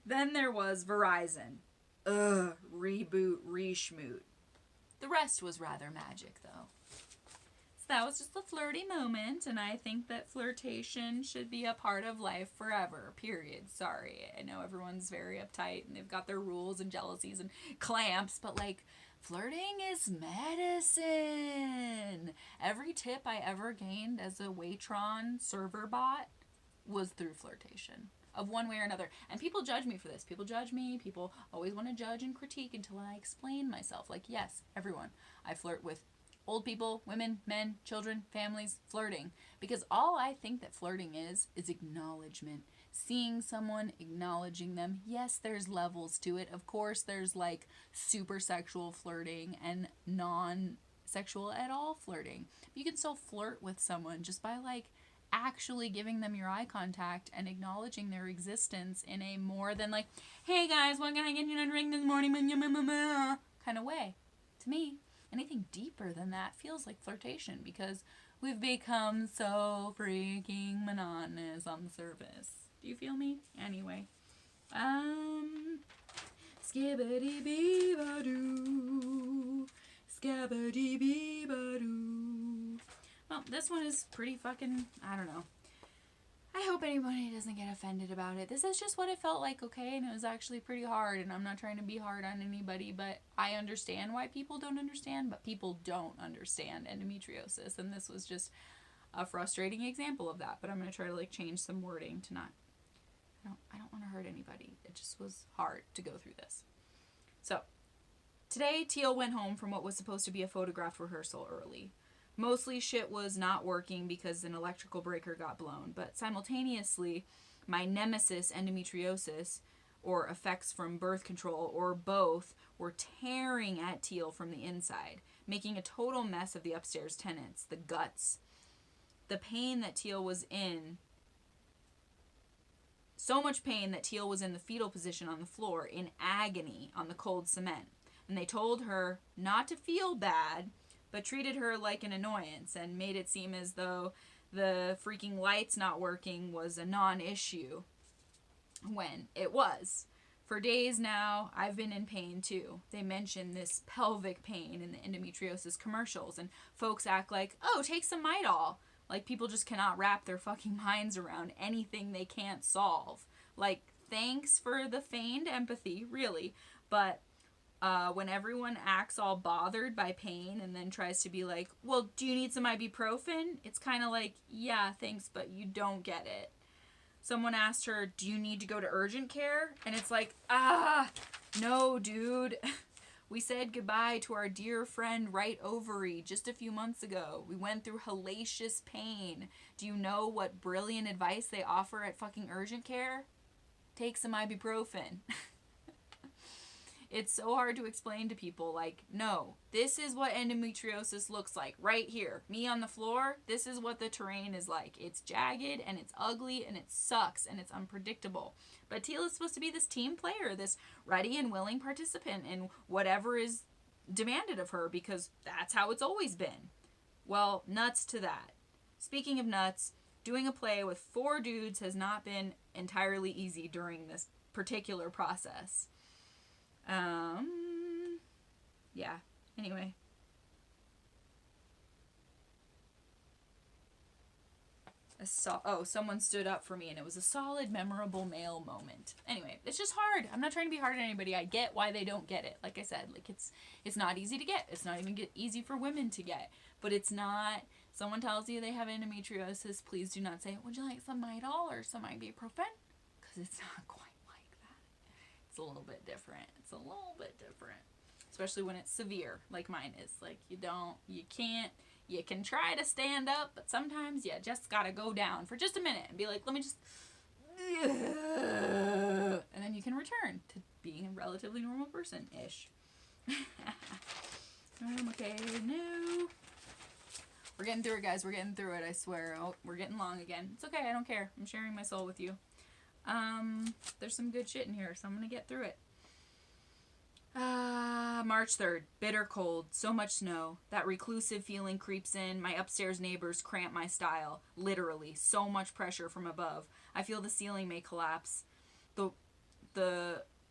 Then there was Verizon. Reboot, reshmoot. The rest was rather magic, though. So that was just a flirty moment, and I think that flirtation should be a part of life forever, period. Sorry, I know everyone's very uptight, and they've got their rules and jealousies and clamps, but, flirting is medicine. Every tip I ever gained as a Waitron server bot was through flirtation. Of one way or another. And people judge me for this. People judge me. People always want to judge and critique until I explain myself. Yes, everyone. I flirt with old people, women, men, children, families, flirting. Because all I think that flirting is acknowledgement. Seeing someone, acknowledging them. Yes, there's levels to it. Of course, there's super sexual flirting and non-sexual at all flirting. But you can still flirt with someone just by actually giving them your eye contact and acknowledging their existence in a more than "Hey guys, what can I get you to drink this morning?" kind of way. To me, anything deeper than that feels like flirtation because we've become so freaking monotonous on the surface. Do you feel me? Anyway. Skibbity-bee-ba-doo. Skabbity-bee-ba-doo. Well, this one is pretty fucking, I don't know. I hope anybody doesn't get offended about it. This is just what it felt like, okay? And it was actually pretty hard, and I'm not trying to be hard on anybody, but I understand why people don't understand, but people don't understand endometriosis, and this was just a frustrating example of that. But I'm going to try to like change some wording to not, I don't want to hurt anybody. It just was hard to go through this. So today Teal went home from what was supposed to be a photograph rehearsal early. Mostly shit was not working because an electrical breaker got blown, but simultaneously, my nemesis, endometriosis, or effects from birth control, or both, were tearing at Teal from the inside, making a total mess of the upstairs tenants, the guts. The pain that Teal was in, so much pain that Teal was in the fetal position on the floor, in agony on the cold cement. And they told her not to feel bad, but treated her like an annoyance and made it seem as though the freaking lights not working was a non-issue, when it was. For days now, I've been in pain too. They mention this pelvic pain in the endometriosis commercials, and folks act like, oh, take some Midol. Like people just cannot wrap their fucking minds around anything they can't solve. Like, thanks for the feigned empathy, really, but when everyone acts all bothered by pain and then tries to be like, well, do you need some ibuprofen? It's kind of like, yeah, thanks, but you don't get it. Someone asked her, do you need to go to urgent care? And it's like, no, dude. We said goodbye to our dear friend right ovary just a few months ago. We went through hellacious pain. Do you know what brilliant advice they offer at fucking urgent care? Take some ibuprofen. It's so hard to explain to people, like, no, this is what endometriosis looks like right here. Me on the floor, this is what the terrain is like. It's jagged and it's ugly and it sucks and it's unpredictable. But Teal is supposed to be this team player, this ready and willing participant in whatever is demanded of her, because that's how it's always been. Well, nuts to that. Speaking of nuts, doing a play with 4 dudes has not been entirely easy during this particular process. Yeah, anyway. Someone stood up for me, and it was a solid, memorable male moment. Anyway, it's just hard. I'm not trying to be hard on anybody. I get why they don't get it. Like I said, like it's not easy to get. It's not even easy for women to get. But it's not, someone tells you they have endometriosis, please do not say, would you like some Midol or some ibuprofen? Because it's not quite like that. It's a little bit different. Especially when it's severe, like mine is. Like, you can try to stand up, but sometimes you just gotta go down for just a minute and be like, let me just, and then you can return to being a relatively normal person-ish. Okay, no. We're getting through it, guys. We're getting through it, I swear. Oh, we're getting long again. It's okay, I don't care. I'm sharing my soul with you. There's some good shit in here, so I'm gonna get through it. March 3rd. Bitter cold. So much snow. That reclusive feeling creeps in. My upstairs neighbors cramp my style. Literally. So much pressure from above. I feel the ceiling may collapse.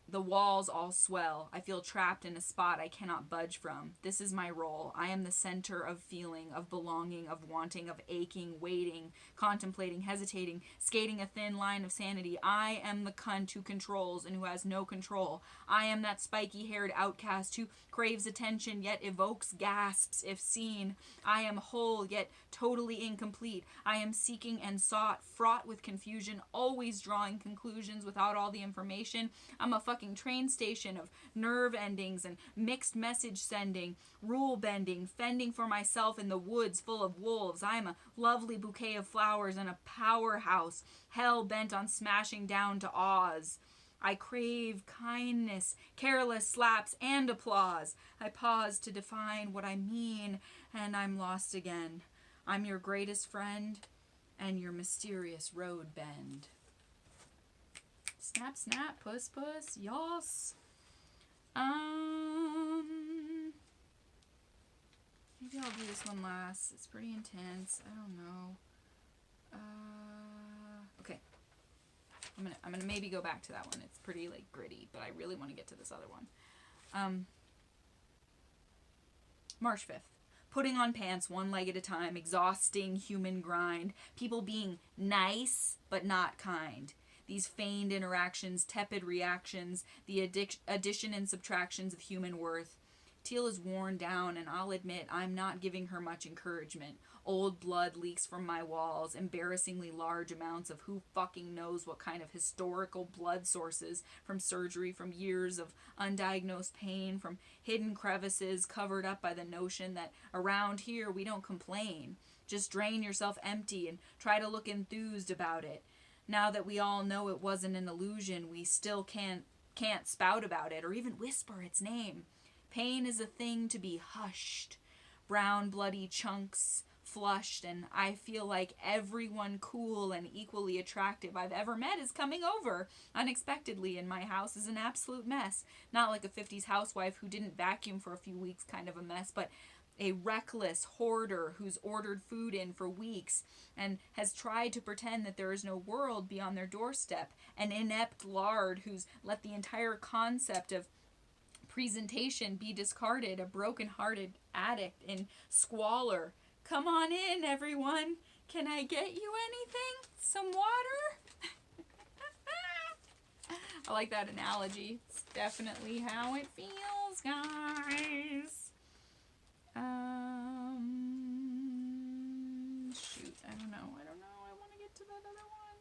The walls all swell. I feel trapped in a spot I cannot budge from. This is my role. I am the center of feeling, of belonging, of wanting, of aching, waiting, contemplating, hesitating, skating a thin line of sanity. I am the cunt who controls and who has no control. I am that spiky-haired outcast who craves attention yet evokes gasps if seen. I am whole yet totally incomplete. I am seeking and sought, fraught with confusion, always drawing conclusions without all the information. I'm a fucking train station of nerve endings and mixed message sending, rule bending, fending for myself in the woods full of wolves. I am a lovely bouquet of flowers and a powerhouse, hell bent on smashing down to Oz. I crave kindness, careless slaps, and applause. I pause to define what I mean, and I'm lost again. I'm your greatest friend and your mysterious road bend. Snap, snap, puss, puss, yos. Maybe I'll do this one last. It's pretty intense. I don't know. Okay. I'm gonna maybe go back to that one. It's pretty like gritty, but I really want to get to this other one. March 5th. putting on pants one leg at a time, exhausting human grind, people being nice but not kind. These feigned interactions, tepid reactions, the addition and subtractions of human worth. Teal is worn down, and I'll admit I'm not giving her much encouragement. Old blood leaks from my walls, embarrassingly large amounts of who fucking knows what kind of historical blood sources, from surgery, from years of undiagnosed pain, from hidden crevices covered up by the notion that around here we don't complain. Just drain yourself empty and try to look enthused about it. Now that we all know it wasn't an illusion, we still can't spout about it or even whisper its name. Pain is a thing to be hushed. Brown, bloody chunks, flushed, and I feel like everyone cool and equally attractive I've ever met is coming over unexpectedly, and my house is an absolute mess. Not like a 50s housewife who didn't vacuum for a few weeks kind of a mess, but a reckless hoarder who's ordered food in for weeks and has tried to pretend that there is no world beyond their doorstep. An inept lard who's let the entire concept of presentation be discarded. A broken-hearted addict in squalor. Come on in, everyone. Can I get you anything? Some water? I like that analogy. It's definitely how it feels, guys. Shoot, I don't know. I want to get to that other one.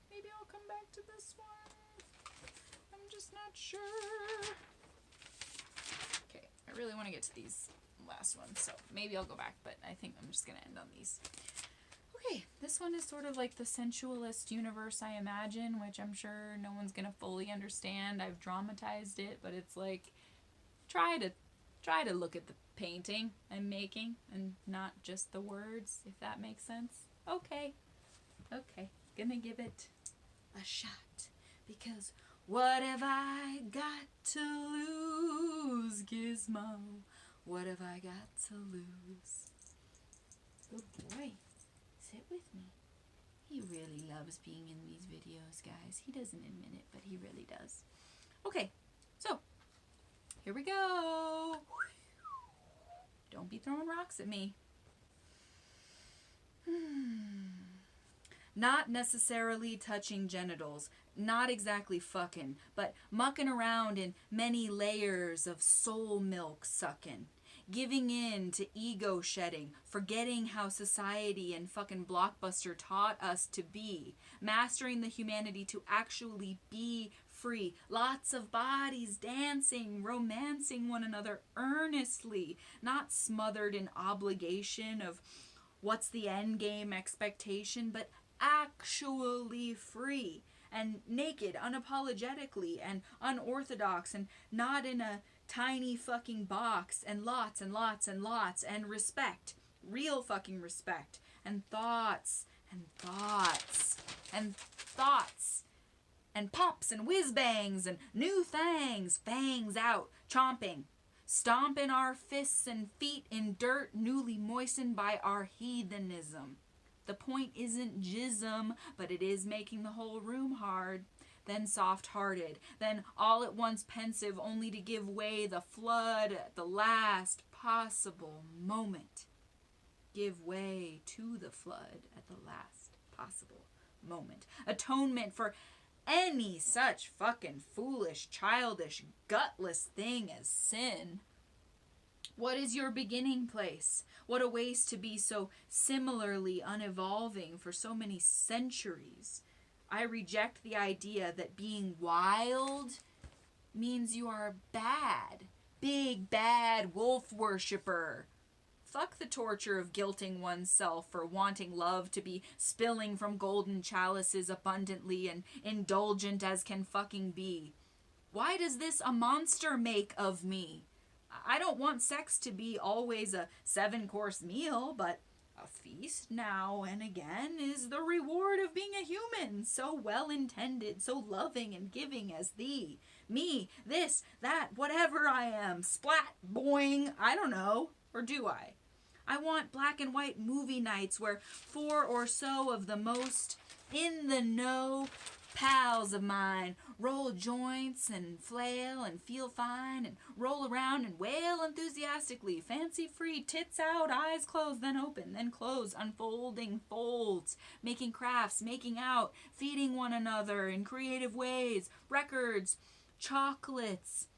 Maybe I'll come back to this one. I'm just not sure. Okay, I really want to get to these last ones, so maybe I'll go back, but I think I'm just going to end on these. Okay, this one is sort of like the sensualist universe, I imagine, which I'm sure no one's going to fully understand. I've dramatized it, but it's like, try to look at the painting I'm making and not just the words, if that makes sense. Okay, gonna give it a shot, because what have I got to lose, Gizmo? What have I got to lose? Good boy, sit with me. He really loves being in these videos, guys. He doesn't admit it, but he really does. Okay, so here we go. Don't be throwing rocks at me. Not necessarily touching genitals, not exactly fucking, but mucking around in many layers of soul milk sucking. Giving in to ego shedding, forgetting how society and fucking Blockbuster taught us to be. Mastering the humanity to actually be free. Lots of bodies dancing, romancing one another earnestly, not smothered in obligation of what's the end game expectation, but actually free and naked unapologetically and unorthodox and not in a tiny fucking box, and lots and lots and lots, and respect, real fucking respect, and thoughts and thoughts and thoughts and pops and whiz bangs and new fangs, fangs out, chomping, stomping our fists and feet in dirt newly moistened by our heathenism. The point isn't jism, but it is making the whole room hard. Then soft-hearted, then all at once pensive, only to give way the flood at the last possible moment. Give way to the flood at the last possible moment. Atonement for any such fucking foolish, childish, gutless thing as sin. What is your beginning place? What a waste to be so similarly unevolving for so many centuries. I reject the idea that being wild means you are bad. Big, bad wolf worshipper. Fuck the torture of guilting oneself for wanting love to be spilling from golden chalices abundantly and indulgent as can fucking be. Why does this a monster make of me? I don't want sex to be always a 7-course meal, but a feast now and again is the reward of being a human, so well-intended, so loving and giving as thee, me, this, that, whatever I am, splat, boing, I don't know, or do I? I want black and white movie nights where 4 or so of the most in the know, Pals of mine roll joints and flail and feel fine and roll around and wail enthusiastically, fancy free, tits out, eyes closed, then open, then closed, unfolding folds, making crafts, making out, feeding one another in creative ways, records, chocolates,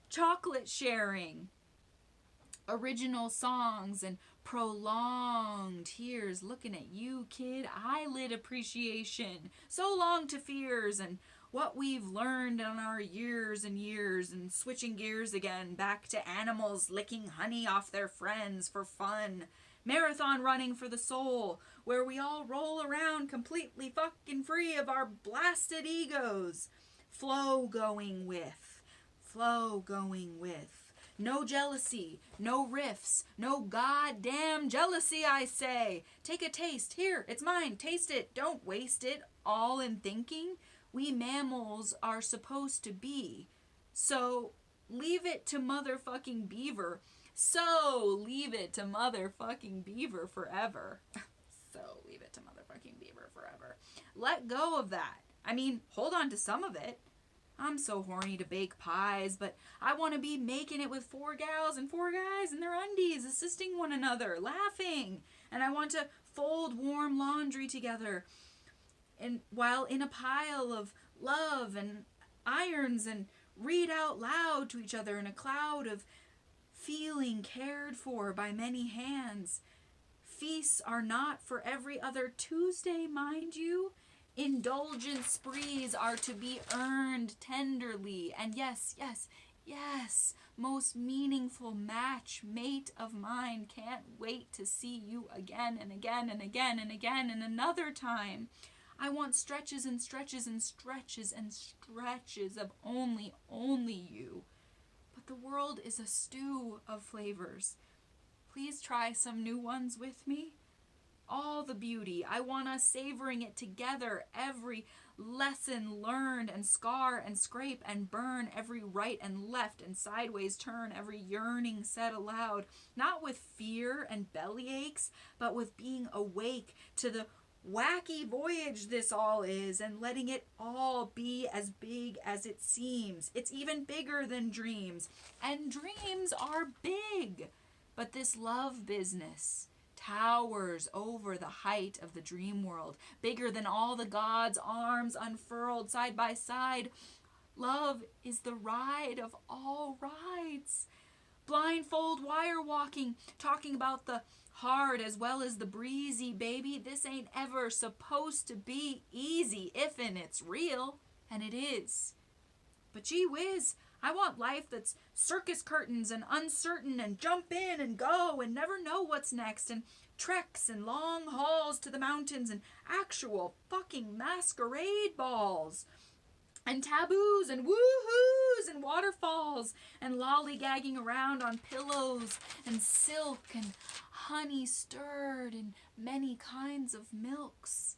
chocolate sharing, original songs, and prolonged tears looking at you, kid, eyelid appreciation, so long to fears, and what we've learned in our years and years, and switching gears again back to animals licking honey off their friends for fun, marathon running for the soul, where we all roll around completely fucking free of our blasted egos, flow going with, no jealousy, no riffs, no goddamn jealousy, I say. Take a taste. Here, it's mine. Taste it. Don't waste it. All in thinking. We mammals are supposed to be. So leave it to motherfucking beaver. So leave it to motherfucking beaver forever. So leave it to motherfucking beaver forever. Let go of that. I mean, hold on to some of it. I'm so horny to bake pies, but I want to be making it with 4 gals and 4 guys in their undies, assisting one another, laughing. And I want to fold warm laundry together, and while in a pile of love and irons, and read out loud to each other in a cloud of feeling cared for by many hands. Feasts are not for every other Tuesday, mind you. Indulgent sprees are to be earned tenderly, and yes, most meaningful match, mate of mine, can't wait to see you again and again and again and again and another time. I want stretches and stretches and stretches and stretches of only you. But the world is a stew of flavors. Please try some new ones with me. All the beauty. I want us savoring it together. Every lesson learned, and scar and scrape and burn, every right and left and sideways turn, every yearning said aloud, not with fear and belly aches, but with being awake to the wacky voyage this all is, and letting it all be as big as it seems. It's even bigger than dreams, and dreams are big. But this love business towers over the height of the dream world, bigger than all the gods' arms unfurled side by side. Love is the ride of all rides. Blindfold wire walking, talking about the hard as well as the breezy, baby. This ain't ever supposed to be easy, if in it's real, and it is. But gee whiz, I want life that's circus curtains and uncertain, and jump in and go and never know what's next, and treks and long hauls to the mountains, and actual fucking masquerade balls, and taboos and woohoos and waterfalls, and lollygagging around on pillows, and silk and honey stirred in many kinds of milks,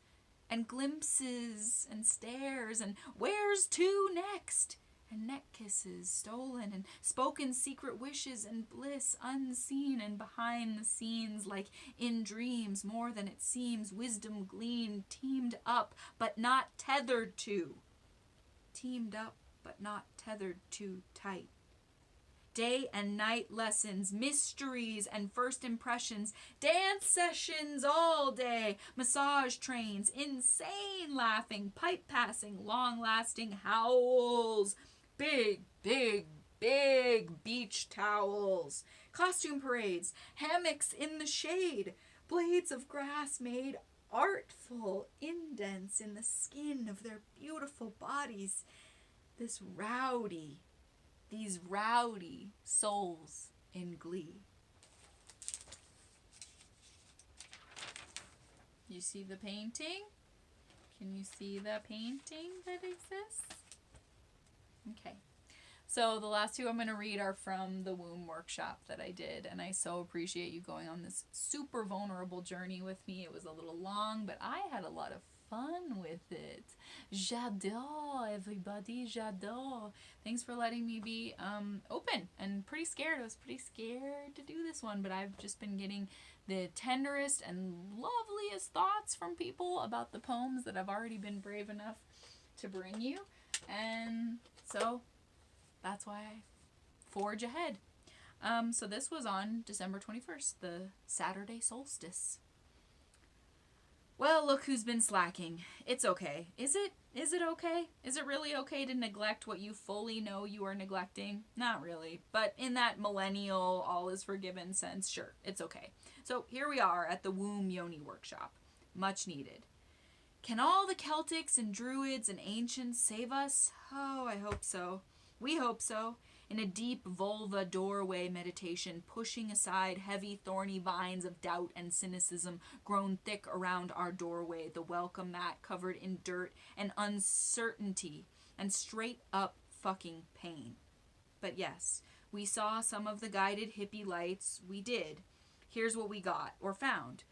and glimpses and stares, and where's to next? And neck kisses stolen, and spoken secret wishes, and bliss unseen and behind the scenes, like in dreams more than it seems, wisdom gleaned, teamed up but not tethered to. Teamed up but not tethered too tight. Day and night lessons, mysteries and first impressions, dance sessions all day, massage trains, insane laughing, pipe passing, long-lasting howls, big beach towels, costume parades, hammocks in the shade, blades of grass made artful indents in the skin of their beautiful bodies. These rowdy souls in glee. You see the painting? Can you see the painting that exists? Okay. So the last 2 I'm going to read are from the womb workshop that I did, and I so appreciate you going on this super vulnerable journey with me. It was a little long, but I had a lot of fun with it. J'adore, everybody, j'adore. Thanks for letting me be open and pretty scared. I was pretty scared to do this one, but I've just been getting the tenderest and loveliest thoughts from people about the poems that I've already been brave enough to bring you. And so that's why I forge ahead. So this was on December 21st, the Saturday solstice. Well, look who's been slacking. It's okay. Is it okay? Is it really okay to neglect what you fully know you are neglecting? Not really. But in that millennial, all is forgiven sense, sure, it's okay. So here we are at the Womb Yoni workshop. Much needed. Can all the Celtics and Druids and Ancients save us? Oh, I hope so. We hope so. In a deep vulva doorway meditation, pushing aside heavy thorny vines of doubt and cynicism grown thick around our doorway, the welcome mat covered in dirt and uncertainty and straight up fucking pain. But yes, we saw some of the guided hippie lights. We did. Here's what we got, or found.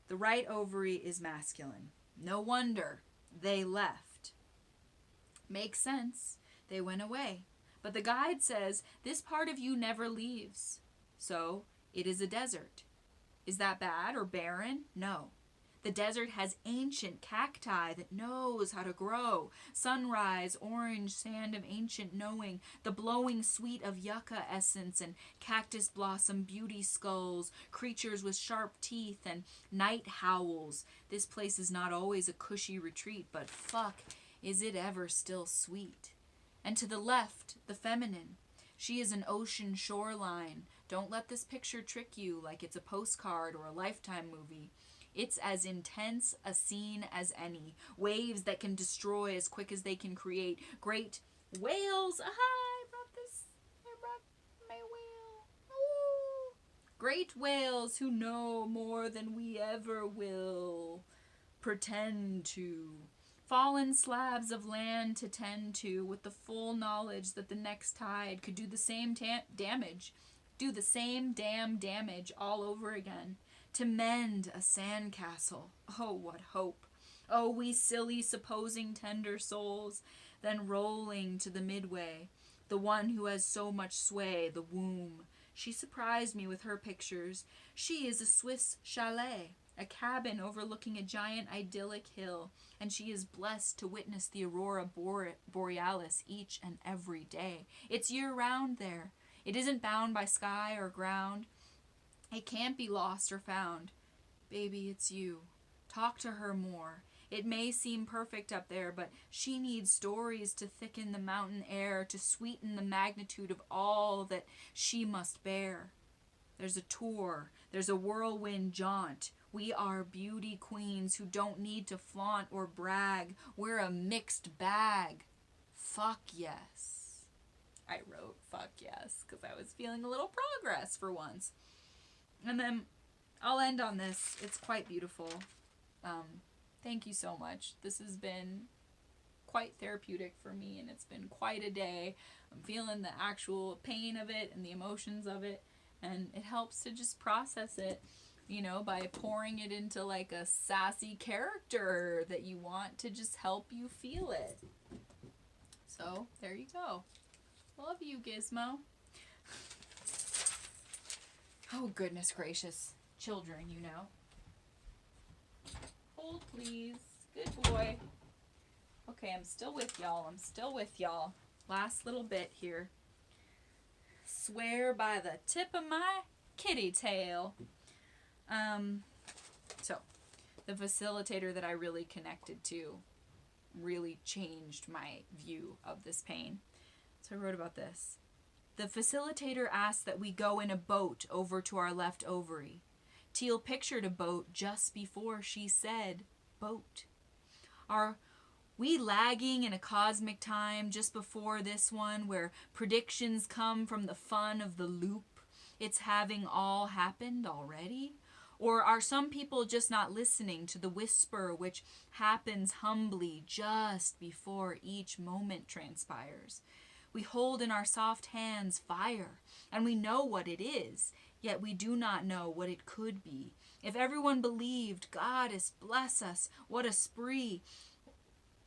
The right ovary is masculine. No wonder they left. Makes sense. They went away. But the guide says this part of you never leaves. So it is a desert. Is that bad or barren? No. The desert has ancient cacti that knows how to grow. Sunrise, orange sand of ancient knowing, the blowing sweet of yucca essence and cactus blossom beauty skulls, creatures with sharp teeth and night howls. This place is not always a cushy retreat, but fuck, is it ever still sweet. And to the left, the feminine. She is an ocean shoreline. Don't let this picture trick you like it's a postcard or a Lifetime movie. It's as intense a scene as any. Waves that can destroy as quick as they can create. Great whales. I brought my whale. Ooh. Great whales who know more than we ever will pretend to. Fallen slabs of land to tend to with the full knowledge that the next tide could do the same damage. Do the same damn damage all over again. To mend a sandcastle. Oh, what hope. Oh, we silly supposing tender souls. Then rolling to the midway. The one who has so much sway, the womb. She surprised me with her pictures. She is a Swiss chalet. A cabin overlooking a giant idyllic hill, and she is blessed to witness the aurora borealis each and every day. It's year-round there. It isn't bound by sky or ground. It can't be lost or found. Baby, it's you. Talk to her more. It may seem perfect up there, but she needs stories to thicken the mountain air, to sweeten the magnitude of all that she must bear. There's a tour. There's a whirlwind jaunt. We are beauty queens who don't need to flaunt or brag. We're a mixed bag. Fuck yes. I wrote fuck yes because I was feeling a little progress for once. And then I'll end on this. It's quite beautiful. Thank you so much. This has been quite therapeutic for me, and it's been quite a day. I'm feeling the actual pain of it and the emotions of it, and it helps to just process it, you know, by pouring it into like a sassy character that you want to just help you feel it. So there you go. Love you, Gizmo. Oh, goodness gracious. Children, you know. Hold, please. Good boy. Okay, I'm still with y'all. Last little bit here. Swear by the tip of my kitty tail. So, the facilitator that I really connected to really changed my view of this pain. So I wrote about this. The facilitator asked that we go in a boat over to our left ovary. Teal pictured a boat just before she said boat. Are we lagging in a cosmic time just before this one where predictions come from the fun of the loop? It's having all happened already? Or are some people just not listening to the whisper which happens humbly just before each moment transpires? We hold in our soft hands fire, and we know what it is. yet we do not know what it could be. If everyone believed, Goddess bless us, what a spree,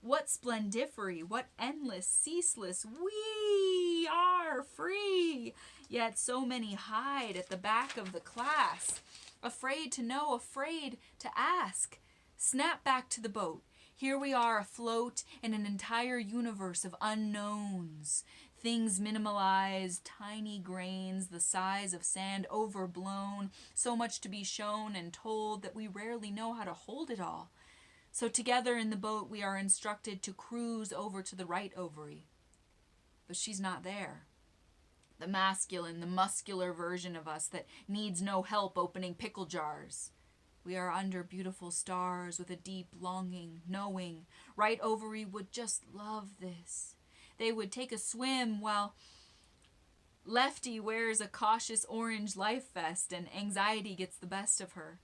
what splendifery, what endless, ceaseless, we are free. Yet so many hide at the back of the class, afraid to know, afraid to ask. Snap back to the boat. Here we are afloat in an entire universe of unknowns. Things minimalized, tiny grains the size of sand overblown, so much to be shown and told that we rarely know how to hold it all. So together in the boat we are instructed to cruise over to the right ovary. But she's not there. The masculine, the muscular version of us that needs no help opening pickle jars. We are under beautiful stars with a deep longing, knowing right ovary would just love this. They would take a swim while lefty wears a cautious orange life vest and anxiety gets the best of her.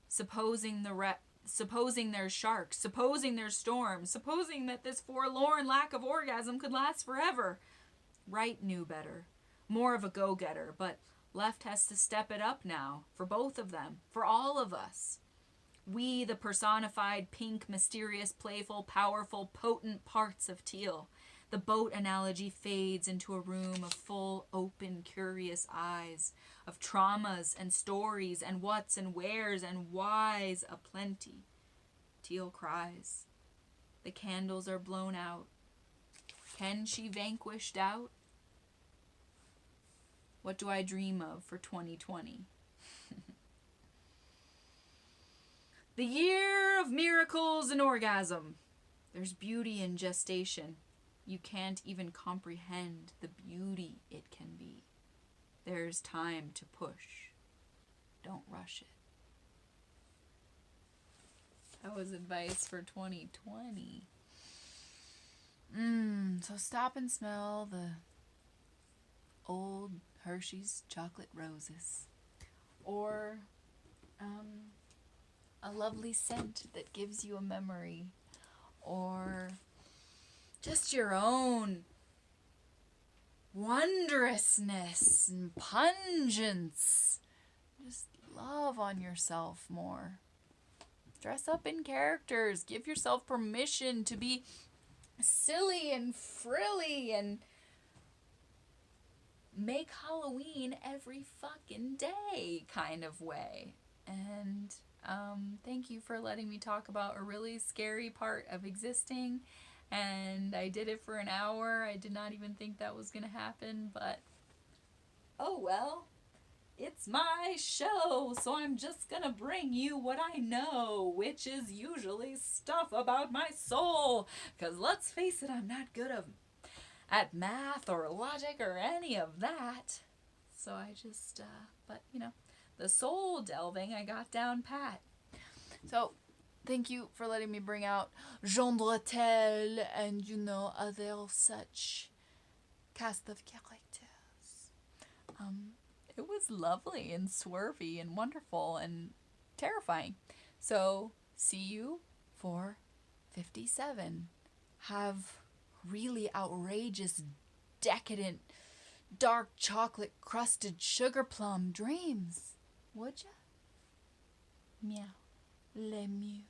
Supposing there's sharks, supposing there's storms, supposing that this forlorn lack of orgasm could last forever. Right knew better. More of a go-getter, but left has to step it up now, for both of them, for all of us. We, the personified, pink, mysterious, playful, powerful, potent parts of teal. The boat analogy fades into a room of full, open, curious eyes, of traumas and stories and whats and wheres and whys aplenty. Teal cries. The candles are blown out. Can she vanquish doubt? What do I dream of for 2020? The year of miracles and orgasm. There's beauty in gestation. You can't even comprehend the beauty it can be. There's time to push. Don't rush it. That was advice for 2020. So stop and smell the old Hershey's chocolate roses. Or a lovely scent that gives you a memory. Or just your own wondrousness and pungence. Just love on yourself more. Dress up in characters. Give yourself permission to be silly and frilly and make Halloween every fucking day kind of way. And thank you for letting me talk about a really scary part of existing. And I did it for an hour. I did not even think that was going to happen, but oh well. It's my show, so I'm just gonna bring you what I know, which is usually stuff about my soul. Because let's face it, I'm not good at math or logic or any of that. So I just, but you know, the soul delving I got down pat. So thank you for letting me bring out Jean Bretel and, you know, other such cast of characters. It was lovely and swervy and wonderful and terrifying. So, see you for 57. Have really outrageous, decadent, dark chocolate crusted sugar plum dreams. Would ya? Meow. Les mieux.